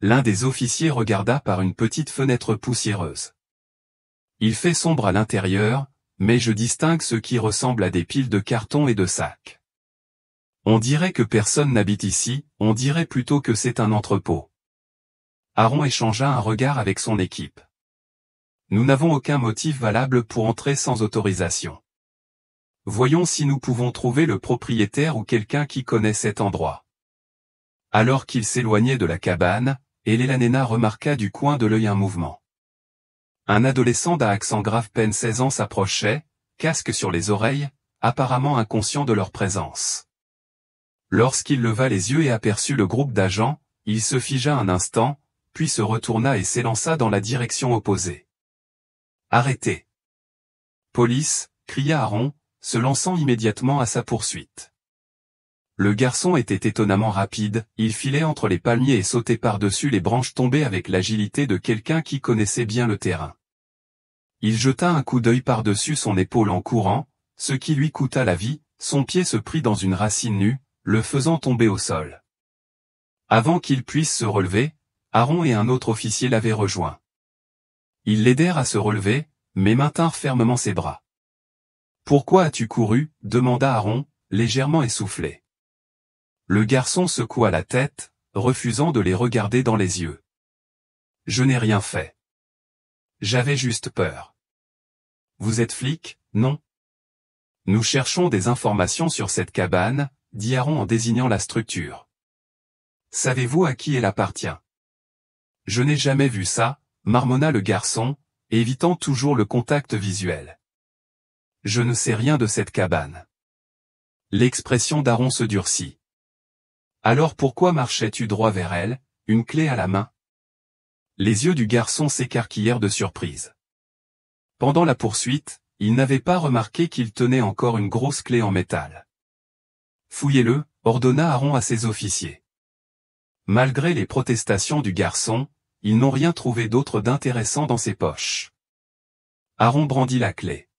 L'un des officiers regarda par une petite fenêtre poussiéreuse. Il fait sombre à l'intérieur, mais je distingue ce qui ressemble à des piles de cartons et de sacs. On dirait que personne n'habite ici, on dirait plutôt que c'est un entrepôt. Aaron échangea un regard avec son équipe. Nous n'avons aucun motif valable pour entrer sans autorisation. Voyons si nous pouvons trouver le propriétaire ou quelqu'un qui connaît cet endroit. Alors qu'il s'éloignait de la cabane, Elena remarqua du coin de l'œil un mouvement. Un adolescent d'à accent grave peine 16 ans s'approchait, casque sur les oreilles, apparemment inconscient de leur présence. Lorsqu'il leva les yeux et aperçut le groupe d'agents, il se figea un instant, puis se retourna et s'élança dans la direction opposée. « Arrêtez !» « Police !» cria Aaron, se lançant immédiatement à sa poursuite. Le garçon était étonnamment rapide, il filait entre les palmiers et sautait par-dessus les branches tombées avec l'agilité de quelqu'un qui connaissait bien le terrain. Il jeta un coup d'œil par-dessus son épaule en courant, ce qui lui coûta la vie, son pied se prit dans une racine nue, le faisant tomber au sol. Avant qu'il puisse se relever, Aaron et un autre officier l'avaient rejoint. Ils l'aidèrent à se relever, mais maintinrent fermement ses bras. « Pourquoi as-tu couru ?» demanda Aaron, légèrement essoufflé. Le garçon secoua la tête, refusant de les regarder dans les yeux. « Je n'ai rien fait. J'avais juste peur. »« Vous êtes flic, non ? » ?»« Nous cherchons des informations sur cette cabane, » dit Aaron en désignant la structure. « Savez-vous à qui elle appartient ? » ?»« Je n'ai jamais vu ça, » marmonna le garçon, évitant toujours le contact visuel. « Je ne sais rien de cette cabane. » L'expression d'Aaron se durcit. « Alors pourquoi marchais-tu droit vers elle, une clé à la main ?» Les yeux du garçon s'écarquillèrent de surprise. Pendant la poursuite, il n'avait pas remarqué qu'il tenait encore une grosse clé en métal. « Fouillez-le » ordonna Aaron à ses officiers. Malgré les protestations du garçon, ils n'ont rien trouvé d'autre d'intéressant dans ses poches. Aaron brandit la clé.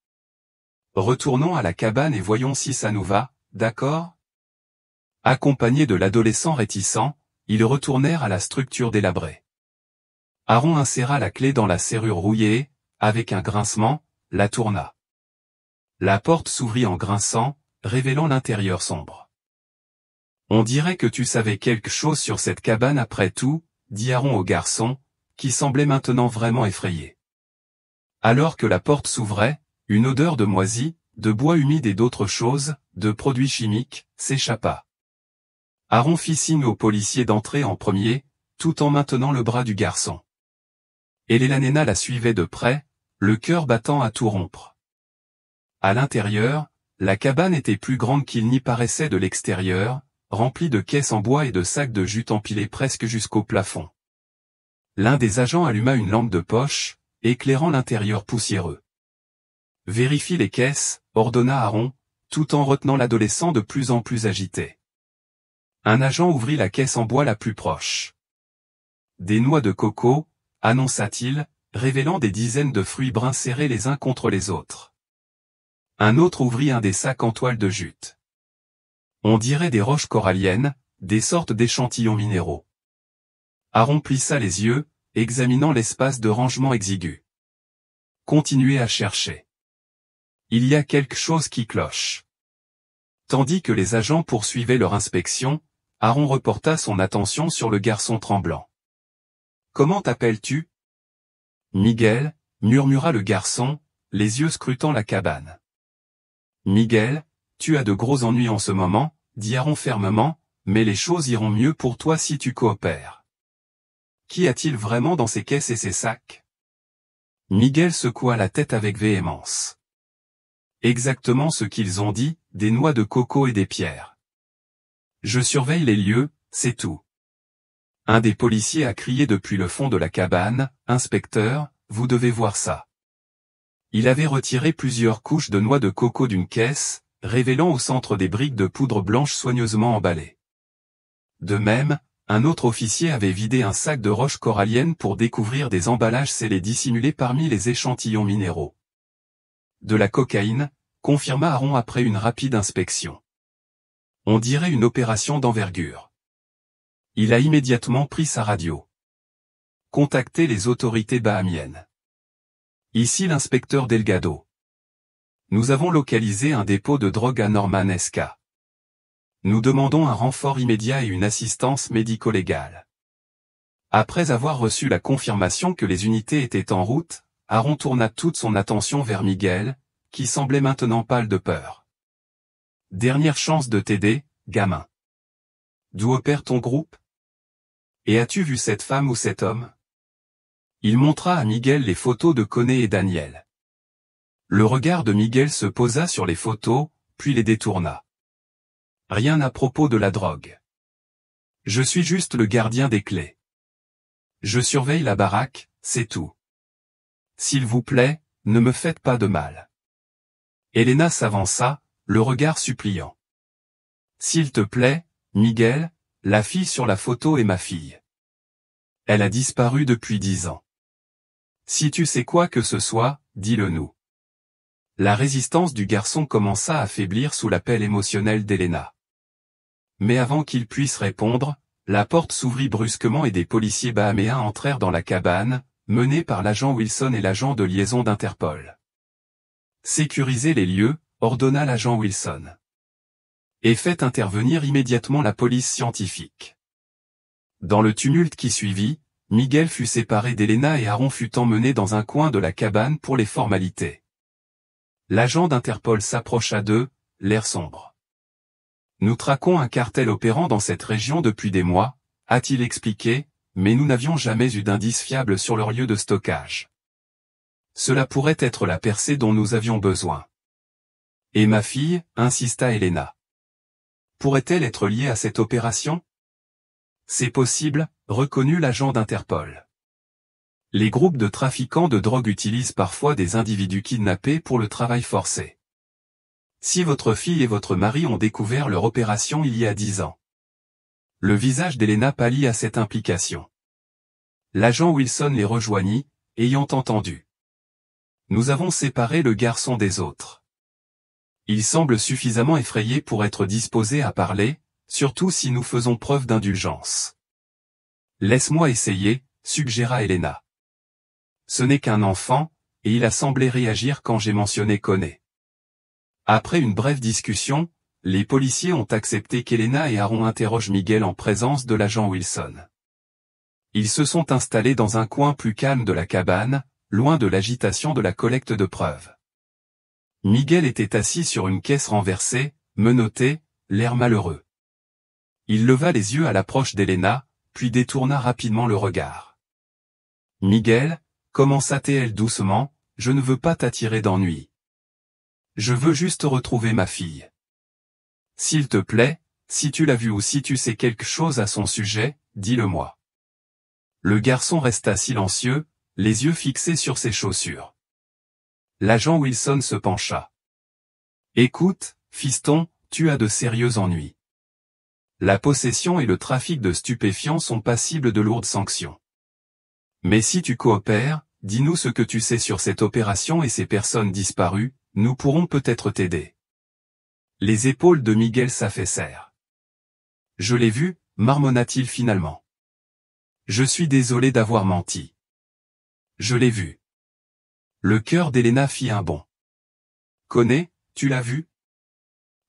« Retournons à la cabane et voyons si ça nous va, d'accord ?» Accompagnés de l'adolescent réticent, ils retournèrent à la structure délabrée. Aaron inséra la clé dans la serrure rouillée et, avec un grincement, la tourna. La porte s'ouvrit en grinçant, révélant l'intérieur sombre. « On dirait que tu savais quelque chose sur cette cabane après tout, » dit Aaron au garçon, qui semblait maintenant vraiment effrayé. Alors que la porte s'ouvrait, une odeur de moisi, de bois humide et d'autres choses, de produits chimiques, s'échappa. Aaron fit signe aux policiers d'entrer en premier, tout en maintenant le bras du garçon. Elena la suivait de près, le cœur battant à tout rompre. À l'intérieur, la cabane était plus grande qu'il n'y paraissait de l'extérieur, remplie de caisses en bois et de sacs de jute empilés presque jusqu'au plafond. L'un des agents alluma une lampe de poche, éclairant l'intérieur poussiéreux. « Vérifie les caisses » ordonna Aaron, tout en retenant l'adolescent de plus en plus agité. Un agent ouvrit la caisse en bois la plus proche. « Des noix de coco » annonça-t-il, révélant des dizaines de fruits bruns serrés les uns contre les autres. Un autre ouvrit un des sacs en toile de jute. On dirait des roches coralliennes, des sortes d'échantillons minéraux. Aaron plissa les yeux, examinant l'espace de rangement exigu. Continuez à chercher. Il y a quelque chose qui cloche. Tandis que les agents poursuivaient leur inspection, Aaron reporta son attention sur le garçon tremblant. « Comment t'appelles-tu » ? « Miguel » murmura le garçon, les yeux scrutant la cabane. « Miguel, tu as de gros ennuis en ce moment, » dit Aaron fermement, « mais les choses iront mieux pour toi si tu coopères. » Qu'y a-t-il vraiment dans ces caisses et ces sacs ? Miguel secoua la tête avec véhémence. « Exactement ce qu'ils ont dit, » des noix de coco et des pierres. Je surveille les lieux, c'est tout. Un des policiers a crié depuis le fond de la cabane, « Inspecteur, vous devez voir ça ». Il avait retiré plusieurs couches de noix de coco d'une caisse, révélant au centre des briques de poudre blanche soigneusement emballées. De même, un autre officier avait vidé un sac de roches coralliennes pour découvrir des emballages scellés dissimulés parmi les échantillons minéraux. De la cocaïne, confirma Aaron après une rapide inspection. On dirait une opération d'envergure. Il a immédiatement pris sa radio. Contactez les autorités bahamiennes. Ici l'inspecteur Delgado. Nous avons localisé un dépôt de drogue à Norman Esca. Nous demandons un renfort immédiat et une assistance médico-légale. Après avoir reçu la confirmation que les unités étaient en route, Aaron tourna toute son attention vers Miguel, qui semblait maintenant pâle de peur. Dernière chance de t'aider, gamin. D'où opère ton groupe? Et as-tu vu cette femme ou cet homme? Il montra à Miguel les photos de Coné et Daniel. Le regard de Miguel se posa sur les photos, puis les détourna. Rien à propos de la drogue. Je suis juste le gardien des clés. Je surveille la baraque, c'est tout. S'il vous plaît, ne me faites pas de mal. Elena s'avança, le regard suppliant. S'il te plaît, Miguel, la fille sur la photo est ma fille. Elle a disparu depuis 10 ans. Si tu sais quoi que ce soit, dis-le nous. La résistance du garçon commença à faiblir sous l'appel émotionnel d'Elena. Mais avant qu'il puisse répondre, la porte s'ouvrit brusquement et des policiers bahaméens entrèrent dans la cabane, menés par l'agent Wilson et l'agent de liaison d'Interpol. Sécurisez les lieux, ordonna l'agent Wilson. Et faites intervenir immédiatement la police scientifique. Dans le tumulte qui suivit, Miguel fut séparé d'Elena et Aaron fut emmené dans un coin de la cabane pour les formalités. L'agent d'Interpol s'approcha d'eux, l'air sombre. Nous traquons un cartel opérant dans cette région depuis des mois, a-t-il expliqué, mais nous n'avions jamais eu d'indices fiables sur leur lieu de stockage. Cela pourrait être la percée dont nous avions besoin. Et ma fille, insista Elena. Pourrait-elle être liée à cette opération? C'est possible, reconnut l'agent d'Interpol. Les groupes de trafiquants de drogue utilisent parfois des individus kidnappés pour le travail forcé. Si votre fille et votre mari ont découvert leur opération il y a 10 ans. Le visage d'Elena pâlit à cette implication. L'agent Wilson les rejoignit, ayant entendu. Nous avons séparé le garçon des autres. Il semble suffisamment effrayé pour être disposé à parler, surtout si nous faisons preuve d'indulgence. Laisse-moi essayer, suggéra Elena. Ce n'est qu'un enfant, et il a semblé réagir quand j'ai mentionné Coné. Après une brève discussion, les policiers ont accepté qu'Elena et Aaron interrogent Miguel en présence de l'agent Wilson. Ils se sont installés dans un coin plus calme de la cabane, loin de l'agitation de la collecte de preuves. Miguel était assis sur une caisse renversée, menotté, l'air malheureux. Il leva les yeux à l'approche d'Elena, puis détourna rapidement le regard. Miguel, commença-t-elle doucement, je ne veux pas t'attirer d'ennui. Je veux juste retrouver ma fille. S'il te plaît, si tu l'as vue ou si tu sais quelque chose à son sujet, dis-le-moi. Le garçon resta silencieux, les yeux fixés sur ses chaussures. L'agent Wilson se pencha. Écoute, fiston, tu as de sérieux ennuis. La possession et le trafic de stupéfiants sont passibles de lourdes sanctions. Mais si tu coopères, dis-nous ce que tu sais sur cette opération et ces personnes disparues, nous pourrons peut-être t'aider. Les épaules de Miguel s'affaissèrent. Je l'ai vu, marmonna-t-il finalement. Je suis désolé d'avoir menti. Je l'ai vu. Le cœur d'Elena fit un bond. Coné, tu l'as vu?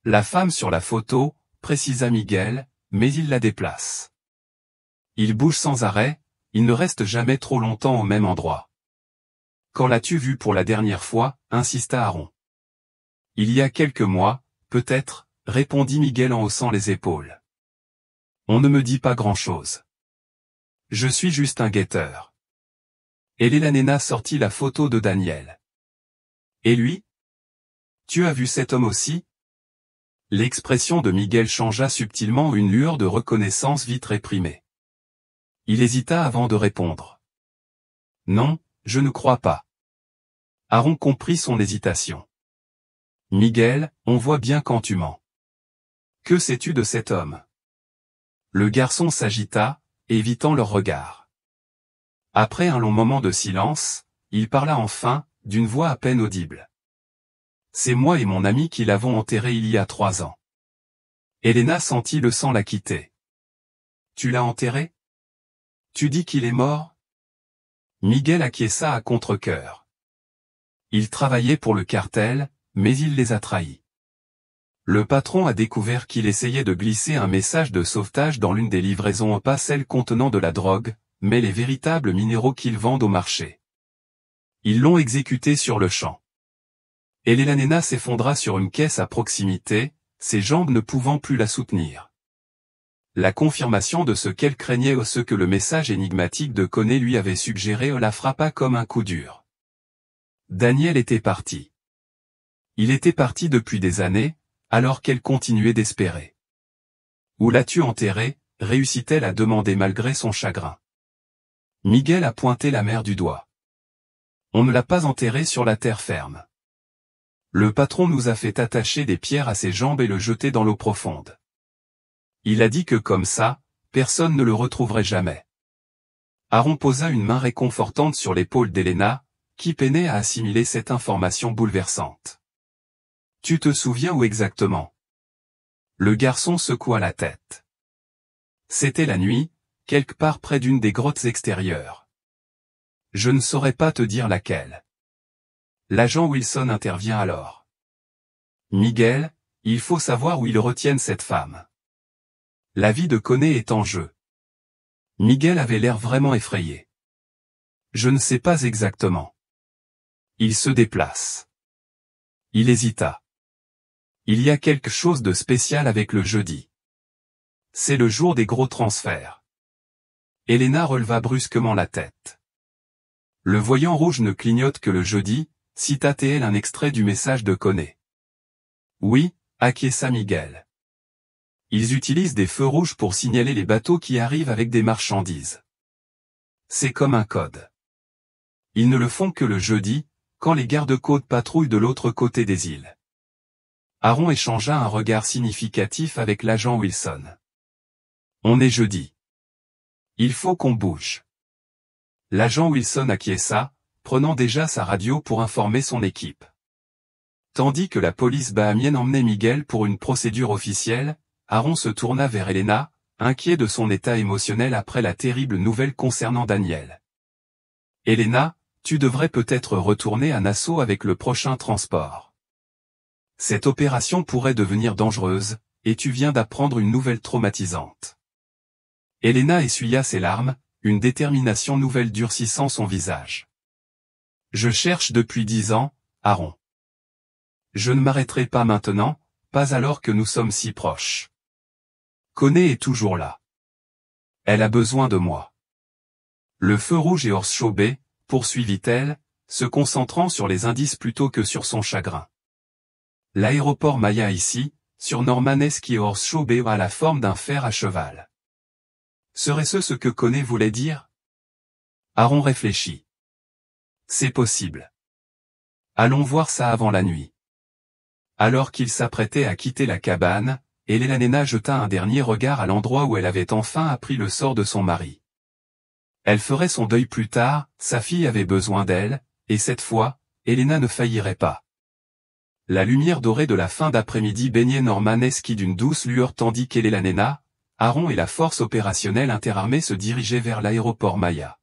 La femme sur la photo, précisa Miguel, mais il la déplace. Il bouge sans arrêt, il ne reste jamais trop longtemps au même endroit. Quand l'as-tu vu pour la dernière fois, insista Aaron. Il y a quelques mois, peut-être, répondit Miguel en haussant les épaules. On ne me dit pas grand-chose. Je suis juste un guetteur. Elena sortit la photo de Daniel. Et lui? Tu as vu cet homme aussi? L'expression de Miguel changea subtilement, une lueur de reconnaissance vite réprimée. Il hésita avant de répondre. Non, je ne crois pas. Aaron comprit son hésitation. Miguel, on voit bien quand tu mens. Que sais-tu de cet homme? Le garçon s'agita, évitant leur regard. Après un long moment de silence, il parla enfin, d'une voix à peine audible. C'est moi et mon ami qui l'avons enterré il y a 3 ans. Elena sentit le sang la quitter. Tu l'as enterré? Tu dis qu'il est mort? Miguel acquiesça à contre-cœur. Il travaillait pour le cartel, mais il les a trahis. Le patron a découvert qu'il essayait de glisser un message de sauvetage dans l'une des livraisons, pas celle contenant de la drogue, mais les véritables minéraux qu'ils vendent au marché. Ils l'ont exécuté sur le champ. Elena s'effondra sur une caisse à proximité, ses jambes ne pouvant plus la soutenir. La confirmation de ce qu'elle craignait ou ce que le message énigmatique de Coney lui avait suggéré la frappa comme un coup dur. Daniel était parti. Il était parti depuis des années, alors qu'elle continuait d'espérer. Où l'as-tu enterré? Réussit-elle à demander malgré son chagrin. Miguel a pointé la mère du doigt. On ne l'a pas enterré sur la terre ferme. Le patron nous a fait attacher des pierres à ses jambes et le jeter dans l'eau profonde. Il a dit que comme ça, personne ne le retrouverait jamais. Aaron posa une main réconfortante sur l'épaule d'Elena, qui peinait à assimiler cette information bouleversante. Tu te souviens où exactement? Le garçon secoua la tête. C'était la nuit, quelque part près d'une des grottes extérieures. Je ne saurais pas te dire laquelle. L'agent Wilson intervient alors. Miguel, il faut savoir où ils retiennent cette femme. La vie de Coney est en jeu. Miguel avait l'air vraiment effrayé. Je ne sais pas exactement. Il se déplace. Il hésita. Il y a quelque chose de spécial avec le jeudi. C'est le jour des gros transferts. Elena releva brusquement la tête. Le voyant rouge ne clignote que le jeudi, cita-t-elle un extrait du message de Coney. Oui, acquiesça Miguel. Ils utilisent des feux rouges pour signaler les bateaux qui arrivent avec des marchandises. C'est comme un code. Ils ne le font que le jeudi, quand les gardes-côtes patrouillent de l'autre côté des îles. Aaron échangea un regard significatif avec l'agent Wilson. On est jeudi. Il faut qu'on bouge. L'agent Wilson acquiesça, prenant déjà sa radio pour informer son équipe. Tandis que la police bahamienne emmenait Miguel pour une procédure officielle, Aaron se tourna vers Elena, inquiet de son état émotionnel après la terrible nouvelle concernant Daniel. Elena, tu devrais peut-être retourner à Nassau avec le prochain transport. Cette opération pourrait devenir dangereuse, et tu viens d'apprendre une nouvelle traumatisante. Elena essuya ses larmes, une détermination nouvelle durcissant son visage. Je cherche depuis 10 ans, Aaron. Je ne m'arrêterai pas maintenant, pas alors que nous sommes si proches. Coney est toujours là. Elle a besoin de moi. Le feu rouge et Horseshoe Bay, poursuivit-elle, se concentrant sur les indices plutôt que sur son chagrin. L'aéroport Maya ici, sur Normanesque et Horseshoe Bay a la forme d'un fer à cheval. Serait-ce ce que Coney voulait dire? Aaron réfléchit. C'est possible. Allons voir ça avant la nuit. Alors qu'il s'apprêtait à quitter la cabane, Elena jeta un dernier regard à l'endroit où elle avait enfin appris le sort de son mari. Elle ferait son deuil plus tard, sa fille avait besoin d'elle, et cette fois, Elena ne faillirait pas. La lumière dorée de la fin d'après-midi baignait Normanesque d'une douce lueur tandis qu'Elena, Aaron et la force opérationnelle interarmée se dirigeaient vers l'aéroport Maya.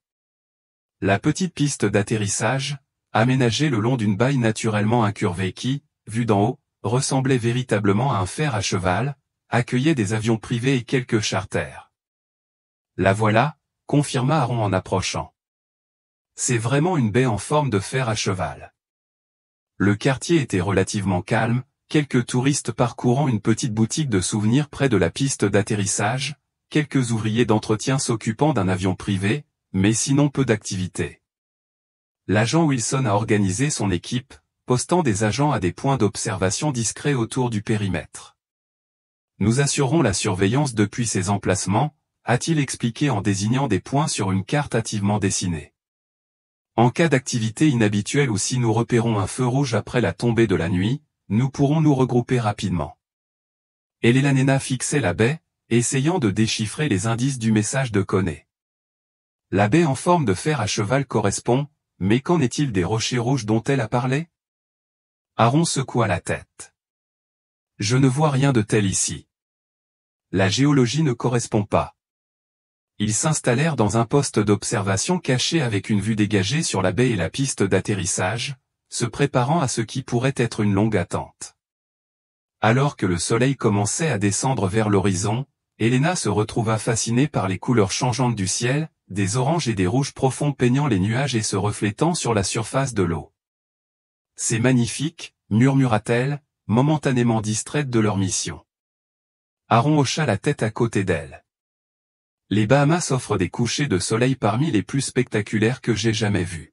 La petite piste d'atterrissage, aménagée le long d'une baille naturellement incurvée qui, vue d'en haut, ressemblait véritablement à un fer à cheval, accueillait des avions privés et quelques charters. La voilà, confirma Aaron en approchant. C'est vraiment une baie en forme de fer à cheval. Le quartier était relativement calme, quelques touristes parcourant une petite boutique de souvenirs près de la piste d'atterrissage, quelques ouvriers d'entretien s'occupant d'un avion privé, mais sinon peu d'activité. L'agent Wilson a organisé son équipe, postant des agents à des points d'observation discrets autour du périmètre. Nous assurerons la surveillance depuis ces emplacements, a-t-il expliqué en désignant des points sur une carte hâtivement dessinée. En cas d'activité inhabituelle ou si nous repérons un feu rouge après la tombée de la nuit, nous pourrons nous regrouper rapidement. Elena fixait la baie, essayant de déchiffrer les indices du message de Coney. La baie en forme de fer à cheval correspond, mais qu'en est-il des rochers rouges dont elle a parlé? Aaron secoua la tête. Je ne vois rien de tel ici. La géologie ne correspond pas. Ils s'installèrent dans un poste d'observation caché avec une vue dégagée sur la baie et la piste d'atterrissage, se préparant à ce qui pourrait être une longue attente. Alors que le soleil commençait à descendre vers l'horizon, Elena se retrouva fascinée par les couleurs changeantes du ciel, des oranges et des rouges profonds peignant les nuages et se reflétant sur la surface de l'eau. C'est magnifique, murmura-t-elle, momentanément distraite de leur mission. Aaron hocha la tête à côté d'elle. Les Bahamas offrent des couchers de soleil parmi les plus spectaculaires que j'ai jamais vus.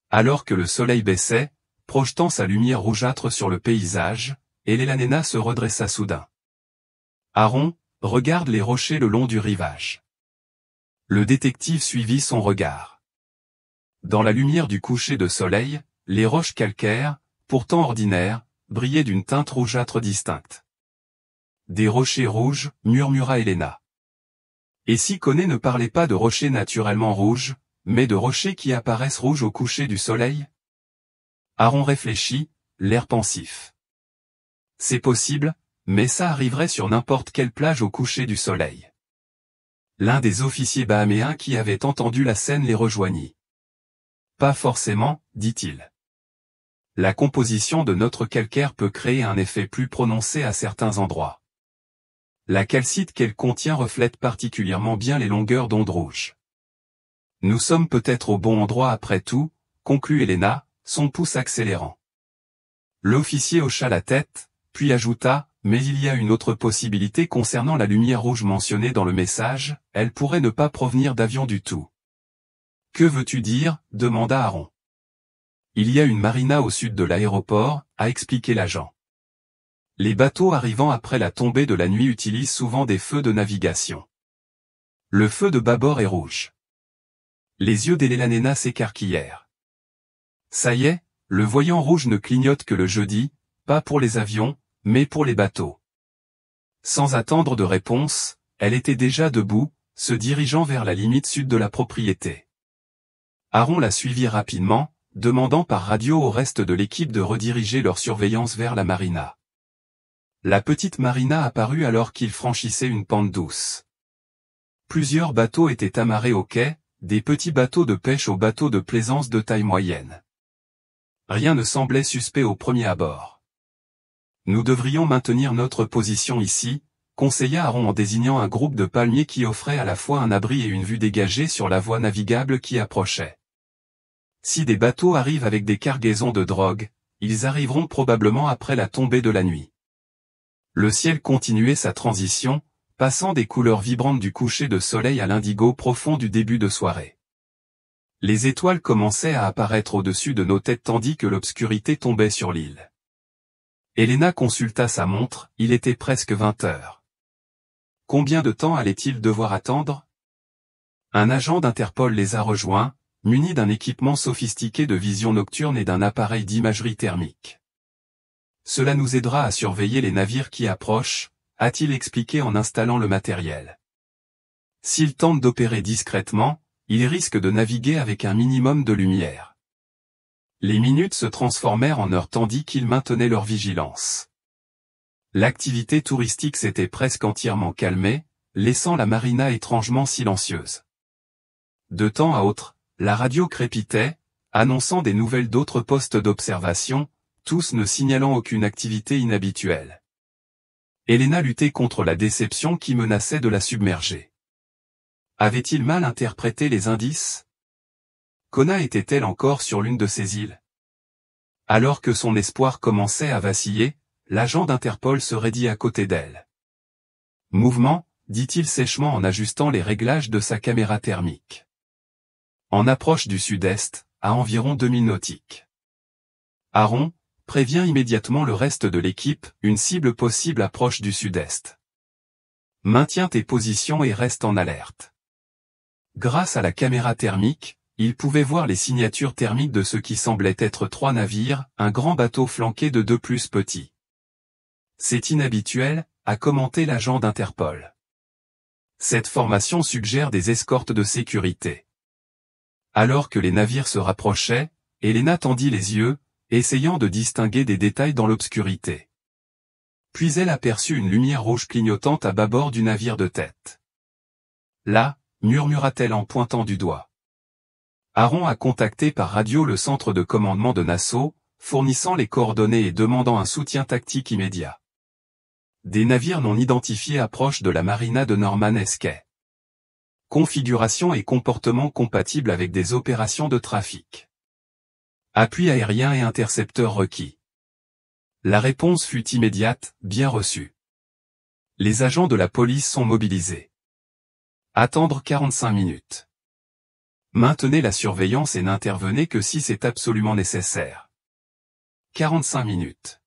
Alors que le soleil baissait, projetant sa lumière rougeâtre sur le paysage, Elena se redressa soudain. Aaron, regarde les rochers le long du rivage. Le détective suivit son regard. Dans la lumière du coucher de soleil, les roches calcaires, pourtant ordinaires, brillaient d'une teinte rougeâtre distincte. Des rochers rouges, murmura Elena. Et si Coney ne parlait pas de rochers naturellement rouges, mais de rochers qui apparaissent rouges au coucher du soleil? Aaron réfléchit, l'air pensif. C'est possible, mais ça arriverait sur n'importe quelle plage au coucher du soleil. L'un des officiers bahaméens qui avait entendu la scène les rejoignit. Pas forcément, dit-il. La composition de notre calcaire peut créer un effet plus prononcé à certains endroits. La calcite qu'elle contient reflète particulièrement bien les longueurs d'onde rouges. Nous sommes peut-être au bon endroit après tout, conclut Elena, son pouce accélérant. L'officier hocha la tête, puis ajouta, mais il y a une autre possibilité concernant la lumière rouge mentionnée dans le message, elle pourrait ne pas provenir d'avions du tout. Que veux-tu dire? Demanda Aaron. Il y a une marina au sud de l'aéroport, a expliqué l'agent. Les bateaux arrivant après la tombée de la nuit utilisent souvent des feux de navigation. Le feu de bâbord est rouge. Les yeux d'Elena s'écarquillèrent. Ça y est, le voyant rouge ne clignote que le jeudi, pas pour les avions, mais pour les bateaux. Sans attendre de réponse, elle était déjà debout, se dirigeant vers la limite sud de la propriété. Aaron la suivit rapidement, demandant par radio au reste de l'équipe de rediriger leur surveillance vers la marina. La petite marina apparut alors qu'ils franchissaient une pente douce. Plusieurs bateaux étaient amarrés au quai, des petits bateaux de pêche aux bateaux de plaisance de taille moyenne. Rien ne semblait suspect au premier abord. Nous devrions maintenir notre position ici, conseilla Aaron en désignant un groupe de palmiers qui offrait à la fois un abri et une vue dégagée sur la voie navigable qui approchait. Si des bateaux arrivent avec des cargaisons de drogue, ils arriveront probablement après la tombée de la nuit. Le ciel continuait sa transition, passant des couleurs vibrantes du coucher de soleil à l'indigo profond du début de soirée. Les étoiles commençaient à apparaître au-dessus de nos têtes tandis que l'obscurité tombait sur l'île. Elena consulta sa montre, il était presque 20 heures. Combien de temps allait-il devoir attendre? Un agent d'Interpol les a rejoints, muni d'un équipement sophistiqué de vision nocturne et d'un appareil d'imagerie thermique. Cela nous aidera à surveiller les navires qui approchent, a-t-il expliqué en installant le matériel. S'ils tentent d'opérer discrètement, ils risquent de naviguer avec un minimum de lumière. Les minutes se transformèrent en heures tandis qu'ils maintenaient leur vigilance. L'activité touristique s'était presque entièrement calmée, laissant la marina étrangement silencieuse. De temps à autre, la radio crépitait, annonçant des nouvelles d'autres postes d'observation, tous ne signalant aucune activité inhabituelle. Elena luttait contre la déception qui menaçait de la submerger. Avait-il mal interprété les indices? Kona était-elle encore sur l'une de ces îles? Alors que son espoir commençait à vaciller, l'agent d'Interpol se raidit à côté d'elle. Mouvement, dit-il sèchement en ajustant les réglages de sa caméra thermique. En approche du sud-est, à environ 2000 nautiques. Aaron, prévient immédiatement le reste de l'équipe, une cible possible approche du sud-est. Maintiens tes positions et reste en alerte. Grâce à la caméra thermique, il pouvait voir les signatures thermiques de ce qui semblait être 3 navires, un grand bateau flanqué de 2 plus petits. C'est inhabituel, a commenté l'agent d'Interpol. Cette formation suggère des escortes de sécurité. Alors que les navires se rapprochaient, Elena tendit les yeux, essayant de distinguer des détails dans l'obscurité. Puis elle aperçut une lumière rouge clignotante à bâbord du navire de tête. Là, murmura-t-elle en pointant du doigt. Aaron a contacté par radio le centre de commandement de Nassau, fournissant les coordonnées et demandant un soutien tactique immédiat. Des navires non identifiés approchent de la marina de Norman-Escay. Configuration et comportement compatibles avec des opérations de trafic. Appui aérien et intercepteur requis. La réponse fut immédiate, bien reçue. Les agents de la police sont mobilisés. Attendre 45 minutes. Maintenez la surveillance et n'intervenez que si c'est absolument nécessaire. 45 minutes.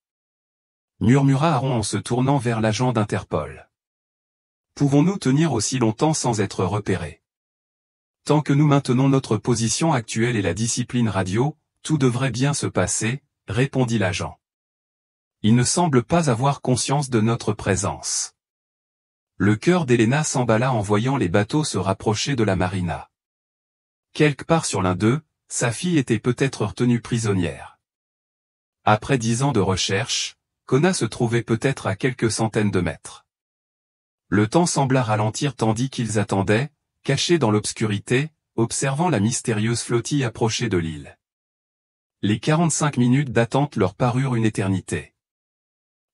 Murmura Aaron en se tournant vers l'agent d'Interpol. Pouvons-nous tenir aussi longtemps sans être repérés? Tant que nous maintenons notre position actuelle et la discipline radio, tout devrait bien se passer, répondit l'agent. Il ne semble pas avoir conscience de notre présence. Le cœur d'Elena s'emballa en voyant les bateaux se rapprocher de la marina. Quelque part sur l'un d'eux, sa fille était peut-être retenue prisonnière. Après 10 ans de recherche, Kona se trouvait peut-être à quelques centaines de mètres. Le temps sembla ralentir tandis qu'ils attendaient, cachés dans l'obscurité, observant la mystérieuse flottille approcher de l'île. Les 45 minutes d'attente leur parurent une éternité.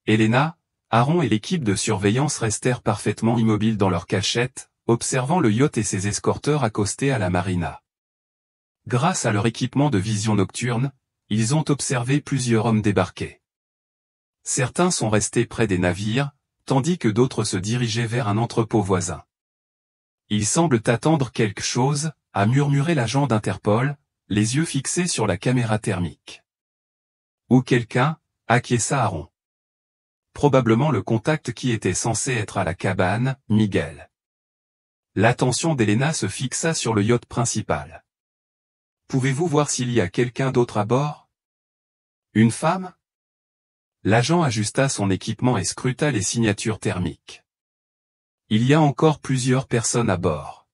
Elena, Aaron et l'équipe de surveillance restèrent parfaitement immobiles dans leur cachette, observant le yacht et ses escorteurs accostés à la marina. Grâce à leur équipement de vision nocturne, ils ont observé plusieurs hommes débarquer. Certains sont restés près des navires, tandis que d'autres se dirigeaient vers un entrepôt voisin. Ils semblent attendre quelque chose, a murmuré l'agent d'Interpol, les yeux fixés sur la caméra thermique. Ou quelqu'un, acquiesça Aaron. Probablement le contact qui était censé être à la cabane, Miguel. L'attention d'Elena se fixa sur le yacht principal. Pouvez-vous voir s'il y a quelqu'un d'autre à bord? Une femme? L'agent ajusta son équipement et scruta les signatures thermiques. Il y a encore plusieurs personnes à bord.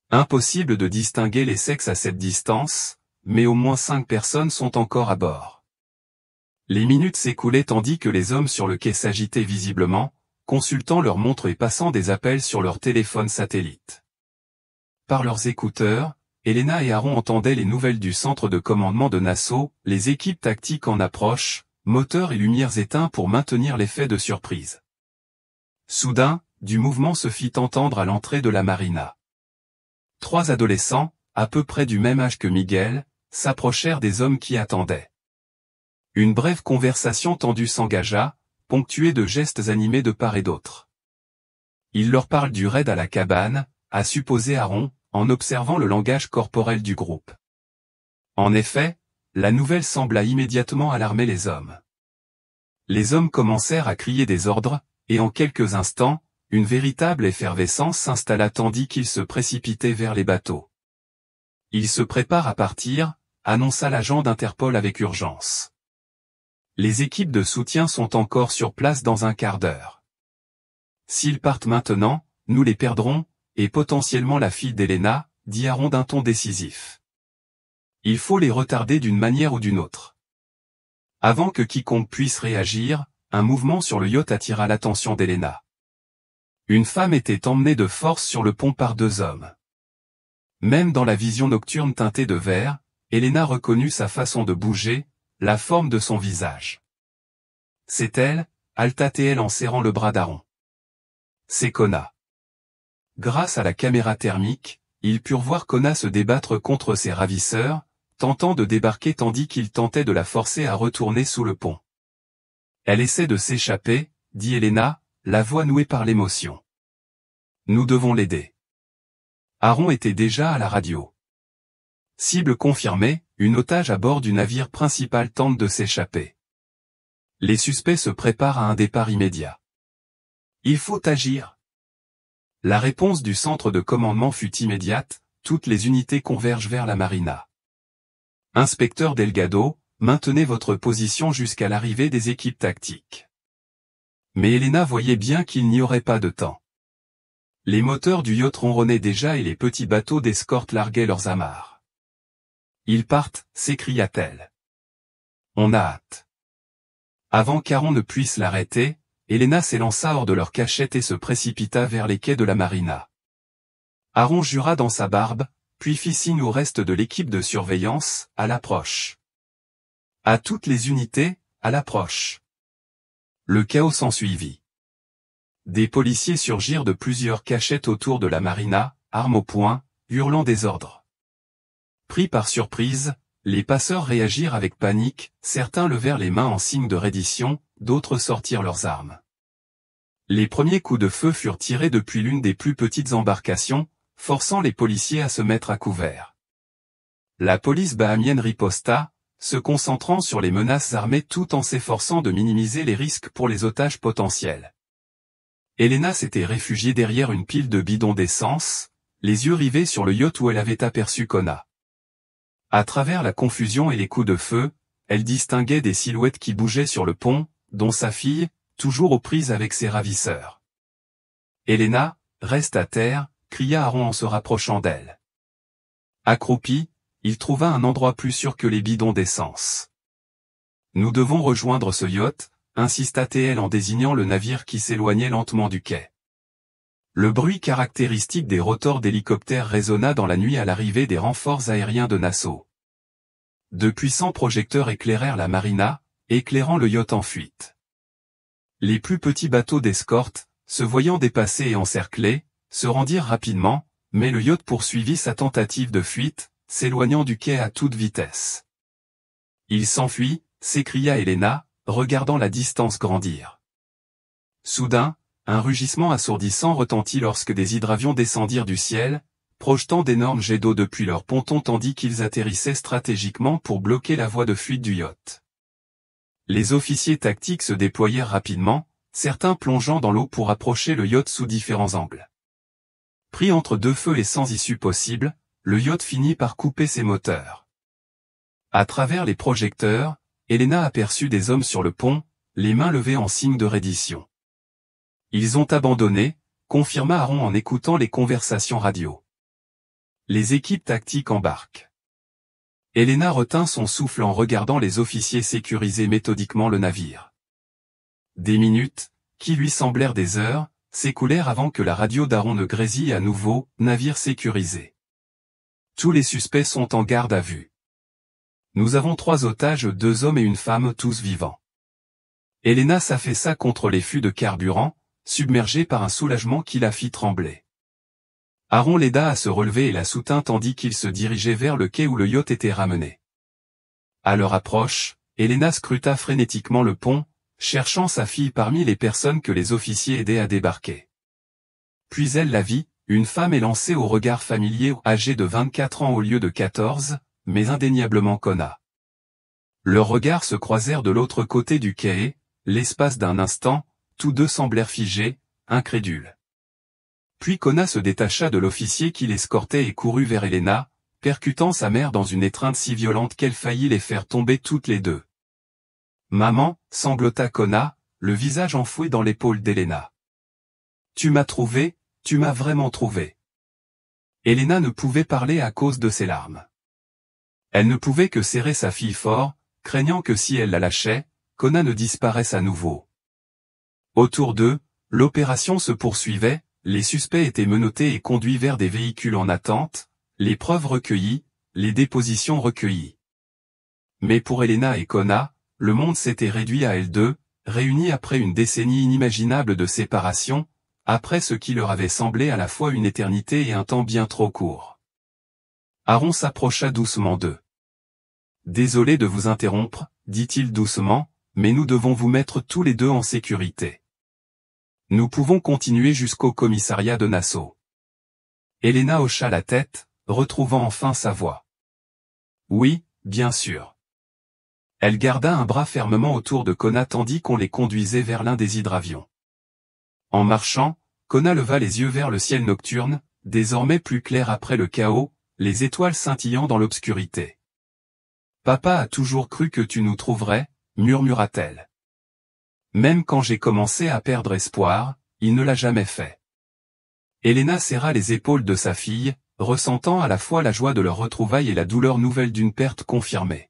Impossible de distinguer les sexes à cette distance, mais au moins 5 personnes sont encore à bord. Les minutes s'écoulaient tandis que les hommes sur le quai s'agitaient visiblement, consultant leurs montres et passant des appels sur leur téléphone satellite. Par leurs écouteurs, Elena et Aaron entendaient les nouvelles du centre de commandement de Nassau, les équipes tactiques en approche, moteurs et lumières éteints pour maintenir l'effet de surprise. Soudain, du mouvement se fit entendre à l'entrée de la marina. 3 adolescents, à peu près du même âge que Miguel, s'approchèrent des hommes qui attendaient. Une brève conversation tendue s'engagea, ponctuée de gestes animés de part et d'autre. Ils leur parlent du raid à la cabane, a supposé Aaron, en observant le langage corporel du groupe. En effet, la nouvelle sembla immédiatement alarmer les hommes. Les hommes commencèrent à crier des ordres, et en quelques instants, une véritable effervescence s'installa tandis qu'ils se précipitaient vers les bateaux. Ils se préparent à partir, annonça l'agent d'Interpol avec urgence. Les équipes de soutien sont encore sur place dans un quart d'heure. S'ils partent maintenant, nous les perdrons, et potentiellement la fille d'Elena, dit Aaron d'un ton décisif. Il faut les retarder d'une manière ou d'une autre. Avant que quiconque puisse réagir, un mouvement sur le yacht attira l'attention d'Elena. Une femme était emmenée de force sur le pont par 2 hommes. Même dans la vision nocturne teintée de vert, Elena reconnut sa façon de bouger, la forme de son visage. C'est elle, halta-t-elle en serrant le bras d'Aaron. C'est Kona. Grâce à la caméra thermique, ils purent voir Kona se débattre contre ses ravisseurs, tentant de débarquer tandis qu'il tentait de la forcer à retourner sous le pont. Elle essaie de s'échapper, dit Elena, la voix nouée par l'émotion. Nous devons l'aider. Aaron était déjà à la radio. Cible confirmée, une otage à bord du navire principal tente de s'échapper. Les suspects se préparent à un départ immédiat. Il faut agir. La réponse du centre de commandement fut immédiate, toutes les unités convergent vers la marina. Inspecteur Delgado, maintenez votre position jusqu'à l'arrivée des équipes tactiques. Mais Elena voyait bien qu'il n'y aurait pas de temps. Les moteurs du yacht ronronnaient déjà et les petits bateaux d'escorte larguaient leurs amarres. Ils partent, s'écria-t-elle. On a hâte. Avant qu'Aaron ne puisse l'arrêter, Elena s'élança hors de leur cachette et se précipita vers les quais de la marina. Aaron jura dans sa barbe, puis fit signe au reste de l'équipe de surveillance, à l'approche. À toutes les unités, à l'approche. Le chaos s'ensuivit. Des policiers surgirent de plusieurs cachettes autour de la marina, armes au poing, hurlant des ordres. Pris par surprise, les passeurs réagirent avec panique, certains levèrent les mains en signe de reddition, d'autres sortirent leurs armes. Les premiers coups de feu furent tirés depuis l'une des plus petites embarcations, forçant les policiers à se mettre à couvert. La police bahamienne riposta, se concentrant sur les menaces armées tout en s'efforçant de minimiser les risques pour les otages potentiels. Elena s'était réfugiée derrière une pile de bidons d'essence, les yeux rivés sur le yacht où elle avait aperçu Kona. À travers la confusion et les coups de feu, elle distinguait des silhouettes qui bougeaient sur le pont, dont sa fille, toujours aux prises avec ses ravisseurs. « Elena, reste à terre !» cria Aaron en se rapprochant d'elle. Accroupi, il trouva un endroit plus sûr que les bidons d'essence. « Nous devons rejoindre ce yacht », insista TL en désignant le navire qui s'éloignait lentement du quai. Le bruit caractéristique des rotors d'hélicoptères résonna dans la nuit à l'arrivée des renforts aériens de Nassau. De puissants projecteurs éclairèrent la marina, éclairant le yacht en fuite. Les plus petits bateaux d'escorte, se voyant dépassés et encerclés, se rendirent rapidement, mais le yacht poursuivit sa tentative de fuite, s'éloignant du quai à toute vitesse. Il s'enfuit, s'écria Elena, regardant la distance grandir. Soudain, un rugissement assourdissant retentit lorsque des hydravions descendirent du ciel, projetant d'énormes jets d'eau depuis leurs pontons tandis qu'ils atterrissaient stratégiquement pour bloquer la voie de fuite du yacht. Les officiers tactiques se déployèrent rapidement, certains plongeant dans l'eau pour approcher le yacht sous différents angles. Pris entre deux feux et sans issue possible, le yacht finit par couper ses moteurs. À travers les projecteurs, Elena aperçut des hommes sur le pont, les mains levées en signe de reddition. Ils ont abandonné, confirma Aaron en écoutant les conversations radio. Les équipes tactiques embarquent. Elena retint son souffle en regardant les officiers sécuriser méthodiquement le navire. Des minutes, qui lui semblèrent des heures, s'écoulèrent avant que la radio d'Aaron ne grésille à nouveau, navire sécurisé. Tous les suspects sont en garde à vue. Nous avons 3 otages, 2 hommes et une femme, tous vivants. Elena s'affaissa contre les fûts de carburant, submergée par un soulagement qui la fit trembler. Aaron l'aida à se relever et la soutint tandis qu'il se dirigeait vers le quai où le yacht était ramené. À leur approche, Elena scruta frénétiquement le pont, cherchant sa fille parmi les personnes que les officiers aidaient à débarquer. Puis elle la vit, une femme élancée au regard familier âgée de 24 ans au lieu de 14, mais indéniablement Kona. Leurs regards se croisèrent de l'autre côté du quai et, l'espace d'un instant, tous deux semblèrent figés, incrédules. Puis Kona se détacha de l'officier qui l'escortait et courut vers Elena, percutant sa mère dans une étreinte si violente qu'elle faillit les faire tomber toutes les deux. « Maman » sanglota Kona, le visage enfoui dans l'épaule d'Elena. « Tu m'as trouvé, tu m'as vraiment trouvé. » Elena ne pouvait parler à cause de ses larmes. Elle ne pouvait que serrer sa fille fort, craignant que si elle la lâchait, Kona ne disparaisse à nouveau. Autour d'eux, l'opération se poursuivait, les suspects étaient menottés et conduits vers des véhicules en attente, les preuves recueillies, les dépositions recueillies. Mais pour Elena et Kona, le monde s'était réduit à elles deux, réunies après une décennie inimaginable de séparation, après ce qui leur avait semblé à la fois une éternité et un temps bien trop court. Aaron s'approcha doucement d'eux. « Désolé de vous interrompre, dit-il doucement, mais nous devons vous mettre tous les deux en sécurité. Nous pouvons continuer jusqu'au commissariat de Nassau. » Elena hocha la tête, retrouvant enfin sa voix. « Oui, bien sûr. Elle garda un bras fermement autour de Kona tandis qu'on les conduisait vers l'un des hydravions. En marchant, Kona leva les yeux vers le ciel nocturne, désormais plus clair après le chaos, les étoiles scintillant dans l'obscurité. « Papa a toujours cru que tu nous trouverais, » murmura-t-elle. « Même quand j'ai commencé à perdre espoir, il ne l'a jamais fait. » Elena serra les épaules de sa fille, ressentant à la fois la joie de leur retrouvaille et la douleur nouvelle d'une perte confirmée.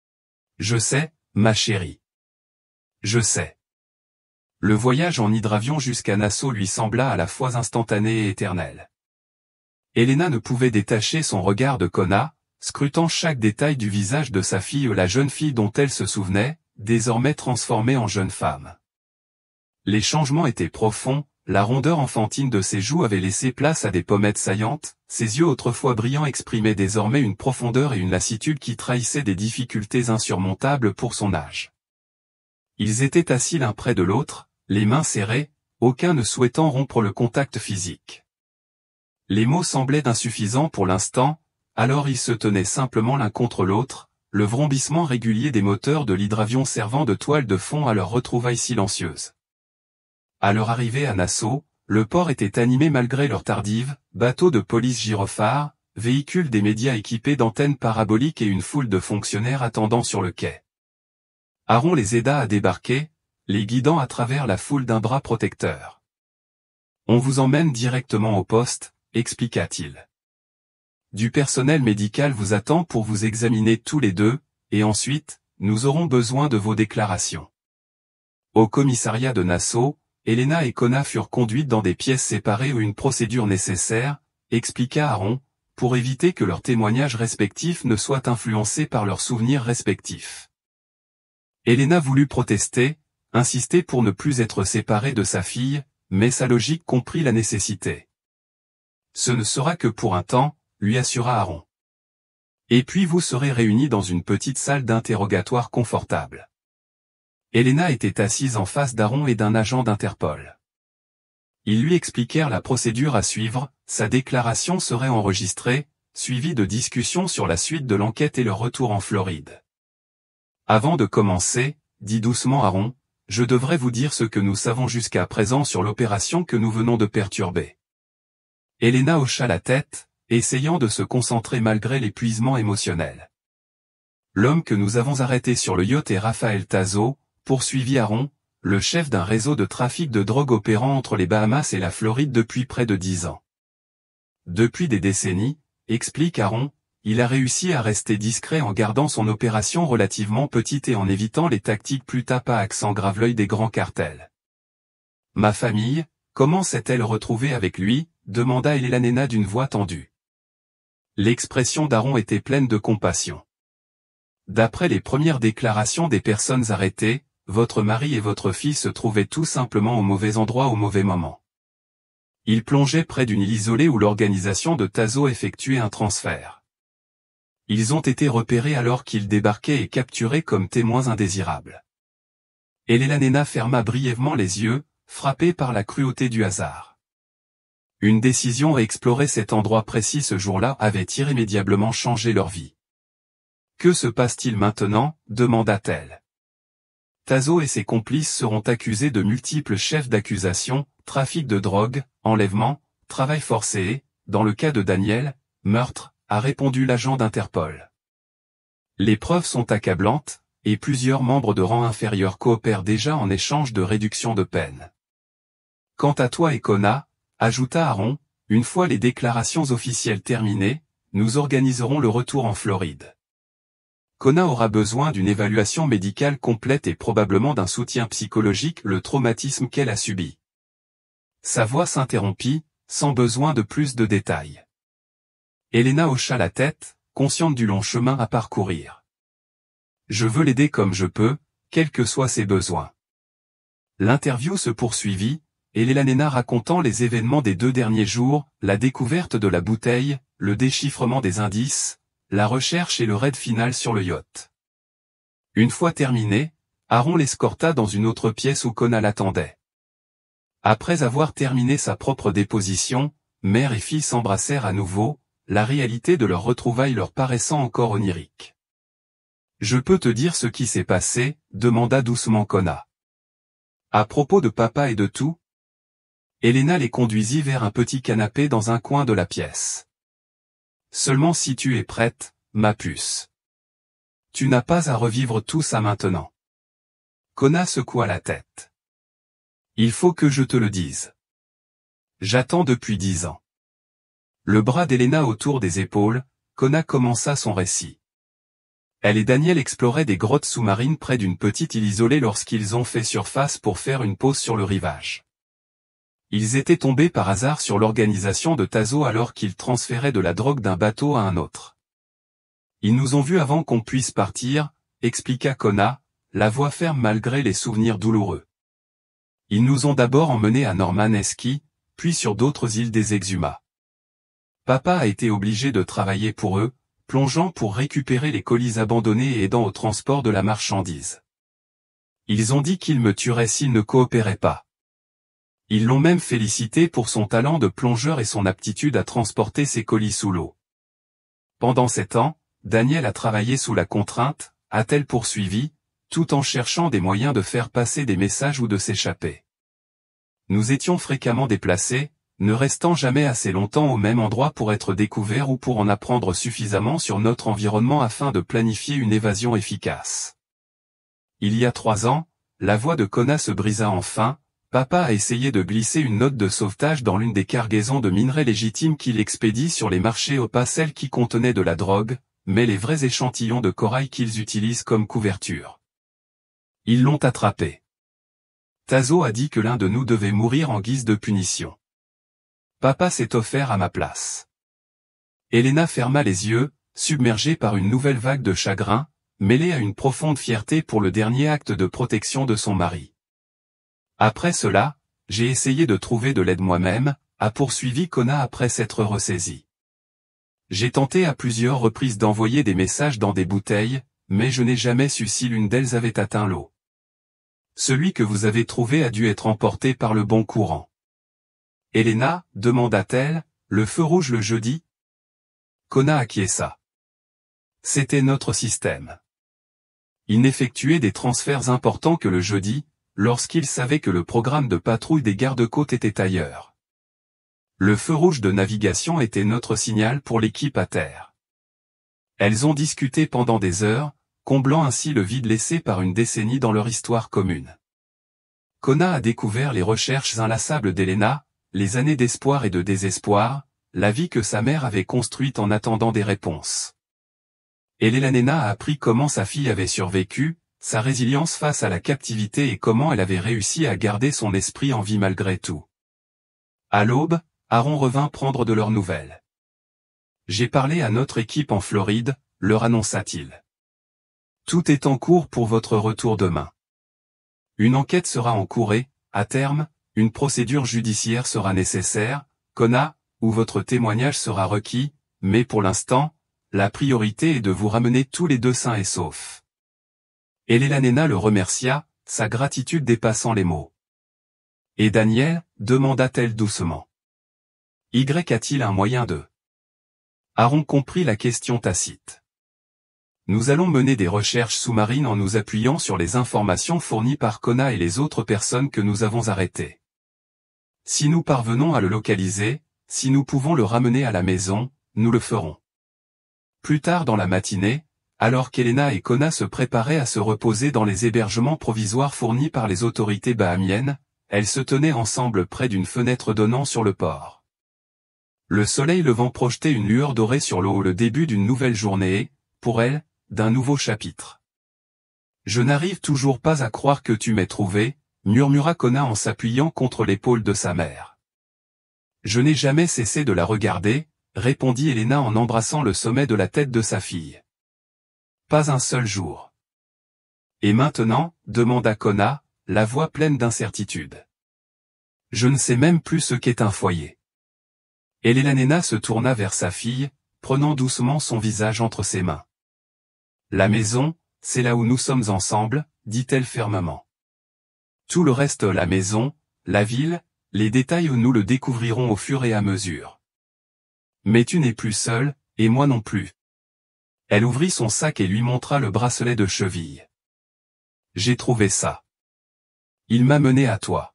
« Je sais, ma chérie. Je sais. » Le voyage en hydravion jusqu'à Nassau lui sembla à la fois instantané et éternel. Elena ne pouvait détacher son regard de Kona, scrutant chaque détail du visage de sa fille, la jeune fille dont elle se souvenait, désormais transformée en jeune femme. Les changements étaient profonds, la rondeur enfantine de ses joues avait laissé place à des pommettes saillantes, ses yeux autrefois brillants exprimaient désormais une profondeur et une lassitude qui trahissaient des difficultés insurmontables pour son âge. Ils étaient assis l'un près de l'autre, les mains serrées, aucun ne souhaitant rompre le contact physique. Les mots semblaient insuffisants pour l'instant, alors ils se tenaient simplement l'un contre l'autre, le vrombissement régulier des moteurs de l'hydravion servant de toile de fond à leur retrouvaille silencieuse. À leur arrivée à Nassau, le port était animé malgré leur tardive, bateaux de police gyrophares, véhicules des médias équipés d'antennes paraboliques et une foule de fonctionnaires attendant sur le quai. Aaron les aida à débarquer, les guidant à travers la foule d'un bras protecteur. « On vous emmène directement au poste, » expliqua-t-il. « Du personnel médical vous attend pour vous examiner tous les deux, et ensuite, nous aurons besoin de vos déclarations. » Au commissariat de Nassau, Elena et Kona furent conduites dans des pièces séparées où une procédure nécessaire, expliqua Aaron, pour éviter que leurs témoignages respectifs ne soient influencés par leurs souvenirs respectifs. Elena voulut protester, insister pour ne plus être séparée de sa fille, mais sa logique comprit la nécessité. « Ce ne sera que pour un temps, » lui assura Aaron. « Et puis vous serez réunis dans une petite salle d'interrogatoire confortable. » Elena était assise en face d'Aaron et d'un agent d'Interpol. Ils lui expliquèrent la procédure à suivre, sa déclaration serait enregistrée, suivie de discussions sur la suite de l'enquête et leur retour en Floride. « Avant de commencer, » dit doucement Aaron, « je devrais vous dire ce que nous savons jusqu'à présent sur l'opération que nous venons de perturber. » Elena hocha la tête, essayant de se concentrer malgré l'épuisement émotionnel. « L'homme que nous avons arrêté sur le yacht est Rafael Tazo, » poursuivit Aaron, le chef d'un réseau de trafic de drogue opérant entre les Bahamas et la Floride depuis près de 10 ans. Depuis des décennies, explique Aaron, il a réussi à rester discret en gardant son opération relativement petite et en évitant les tactiques plus tape à accent grave l'œil des grands cartels. « Ma famille, comment s'est-elle retrouvée avec lui ?» demanda Elena d'une voix tendue. L'expression d'Aaron était pleine de compassion. « D'après les premières déclarations des personnes arrêtées, votre mari et votre fille se trouvaient tout simplement au mauvais endroit au mauvais moment. Ils plongeaient près d'une île isolée où l'organisation de Tazo effectuait un transfert. Ils ont été repérés alors qu'ils débarquaient et capturés comme témoins indésirables. » Elena ferma brièvement les yeux, frappée par la cruauté du hasard. Une décision à explorer cet endroit précis ce jour-là avait irrémédiablement changé leur vie. « Que se passe-t-il maintenant ?» demanda-t-elle. Tazo et ses complices seront accusés de multiples chefs d'accusation, trafic de drogue, enlèvement, travail forcé et, dans le cas de Daniel, meurtre, a répondu l'agent d'Interpol. Les preuves sont accablantes, et plusieurs membres de rang inférieur coopèrent déjà en échange de réduction de peine. Quant à toi et Kona, ajouta Aaron, une fois les déclarations officielles terminées, nous organiserons le retour en Floride. Kona aura besoin d'une évaluation médicale complète et probablement d'un soutien psychologique le traumatisme qu'elle a subi. Sa voix s'interrompit, sans besoin de plus de détails. Elena hocha la tête, consciente du long chemin à parcourir. Je veux l'aider comme je peux, quels que soient ses besoins. L'interview se poursuivit, et Elena racontant les événements des 2 derniers jours, la découverte de la bouteille, le déchiffrement des indices, la recherche et le raid final sur le yacht. Une fois terminé, Aaron l'escorta dans une autre pièce où Kona l'attendait. Après avoir terminé sa propre déposition, mère et fille s'embrassèrent à nouveau, la réalité de leur retrouvaille leur paraissant encore onirique. Je peux te dire ce qui s'est passé, demanda doucement Kona. À propos de papa et de tout? Elena les conduisit vers un petit canapé dans un coin de la pièce. Seulement si tu es prête, ma puce. Tu n'as pas à revivre tout ça maintenant. Kona secoua la tête. Il faut que je te le dise. J'attends depuis 10 ans. Le bras d'Elena autour des épaules, Kona commença son récit. Elle et Daniel exploraient des grottes sous-marines près d'une petite île isolée lorsqu'ils ont fait surface pour faire une pause sur le rivage. Ils étaient tombés par hasard sur l'organisation de Tazo alors qu'ils transféraient de la drogue d'un bateau à un autre. Ils nous ont vus avant qu'on puisse partir, expliqua Kona, la voix ferme malgré les souvenirs douloureux. Ils nous ont d'abord emmenés à Normanski, puis sur d'autres îles des Exuma. Papa a été obligé de travailler pour eux, plongeant pour récupérer les colis abandonnés et aidant au transport de la marchandise. Ils ont dit qu'ils me tueraient s'ils ne coopéraient pas. Ils l'ont même félicité pour son talent de plongeur et son aptitude à transporter ses colis sous l'eau. Pendant 7 ans, Daniel a travaillé sous la contrainte, a-t-elle poursuivi, tout en cherchant des moyens de faire passer des messages ou de s'échapper. Nous étions fréquemment déplacés, ne restant jamais assez longtemps au même endroit pour être découverts ou pour en apprendre suffisamment sur notre environnement afin de planifier une évasion efficace. Il y a 3 ans, la voix de Kona se brisa enfin, papa a essayé de glisser une note de sauvetage dans l'une des cargaisons de minerais légitimes qu'il expédie sur les marchés pas celles qui contenaient de la drogue, mais les vrais échantillons de corail qu'ils utilisent comme couverture. Ils l'ont attrapé. Tazo a dit que l'un de nous devait mourir en guise de punition. Papa s'est offert à ma place. Elena ferma les yeux, submergée par une nouvelle vague de chagrin, mêlée à une profonde fierté pour le dernier acte de protection de son mari. Après cela, j'ai essayé de trouver de l'aide moi-même, a poursuivi Kona après s'être ressaisi. J'ai tenté à plusieurs reprises d'envoyer des messages dans des bouteilles, mais je n'ai jamais su si l'une d'elles avait atteint l'eau. Celui que vous avez trouvé a dû être emporté par le bon courant. Elena, demanda-t-elle, le feu rouge le jeudi? Kona acquiesça. C'était notre système. Il n'effectuait des transferts importants que le jeudi, lorsqu'il savait que le programme de patrouille des gardes-côtes était ailleurs. Le feu rouge de navigation était notre signal pour l'équipe à terre. Elles ont discuté pendant des heures, comblant ainsi le vide laissé par une décennie dans leur histoire commune. Kona a découvert les recherches inlassables d'Elena, les années d'espoir et de désespoir, la vie que sa mère avait construite en attendant des réponses. Elena a appris comment sa fille avait survécu, sa résilience face à la captivité et comment elle avait réussi à garder son esprit en vie malgré tout. À l'aube, Aaron revint prendre de leurs nouvelles. J'ai parlé à notre équipe en Floride, leur annonça-t-il. Tout est en cours pour votre retour demain. Une enquête sera encourée, à terme, une procédure judiciaire sera nécessaire, Kona, où votre témoignage sera requis, mais pour l'instant, la priorité est de vous ramener tous les deux sains et saufs. Elena le remercia, sa gratitude dépassant les mots. Et Daniel, demanda-t-elle doucement. Y a-t-il un moyen de... Aaron comprit la question tacite. Nous allons mener des recherches sous-marines en nous appuyant sur les informations fournies par Kona et les autres personnes que nous avons arrêtées. Si nous parvenons à le localiser, si nous pouvons le ramener à la maison, nous le ferons. Plus tard dans la matinée, alors qu'Elena et Kona se préparaient à se reposer dans les hébergements provisoires fournis par les autorités bahamiennes, elles se tenaient ensemble près d'une fenêtre donnant sur le port. Le soleil levant projetait une lueur dorée sur l'eau, le début d'une nouvelle journée et, pour elle, d'un nouveau chapitre. Je n'arrive toujours pas à croire que tu m'aies trouvé, murmura Kona en s'appuyant contre l'épaule de sa mère. Je n'ai jamais cessé de la regarder, répondit Elena en embrassant le sommet de la tête de sa fille. Pas un seul jour. Et maintenant, demanda Kona, la voix pleine d'incertitude. Je ne sais même plus ce qu'est un foyer. Elena se tourna vers sa fille, prenant doucement son visage entre ses mains. La maison, c'est là où nous sommes ensemble, dit-elle fermement. Tout le reste, la maison, la ville, les détails nous le découvrirons au fur et à mesure. Mais tu n'es plus seul, et moi non plus. Elle ouvrit son sac et lui montra le bracelet de cheville. J'ai trouvé ça. Il m'a mené à toi.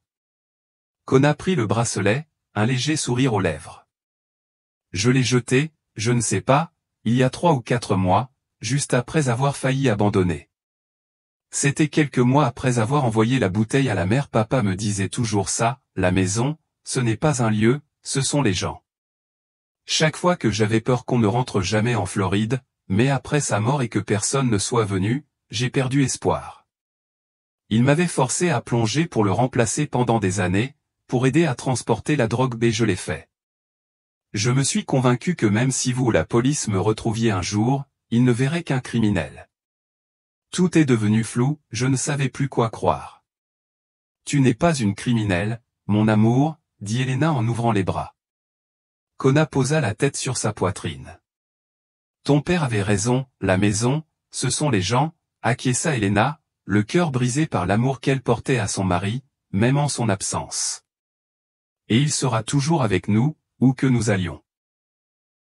Kona prit le bracelet, un léger sourire aux lèvres. Je l'ai jeté, je ne sais pas, il y a 3 ou 4 mois, juste après avoir failli abandonner. C'était quelques mois après avoir envoyé la bouteille à la mer. Papa me disait toujours ça, la maison, ce n'est pas un lieu, ce sont les gens. Chaque fois que j'avais peur qu'on ne rentre jamais en Floride, mais après sa mort et que personne ne soit venu, j'ai perdu espoir. Il m'avait forcé à plonger pour le remplacer pendant des années, pour aider à transporter la drogue et je l'ai fait. Je me suis convaincu que même si vous ou la police me retrouviez un jour, il ne verrait qu'un criminel. Tout est devenu flou, je ne savais plus quoi croire. Tu n'es pas une criminelle, mon amour, dit Elena en ouvrant les bras. Kona posa la tête sur sa poitrine. Ton père avait raison, la maison, ce sont les gens, acquiesça Elena, le cœur brisé par l'amour qu'elle portait à son mari, même en son absence. Et il sera toujours avec nous, où que nous allions.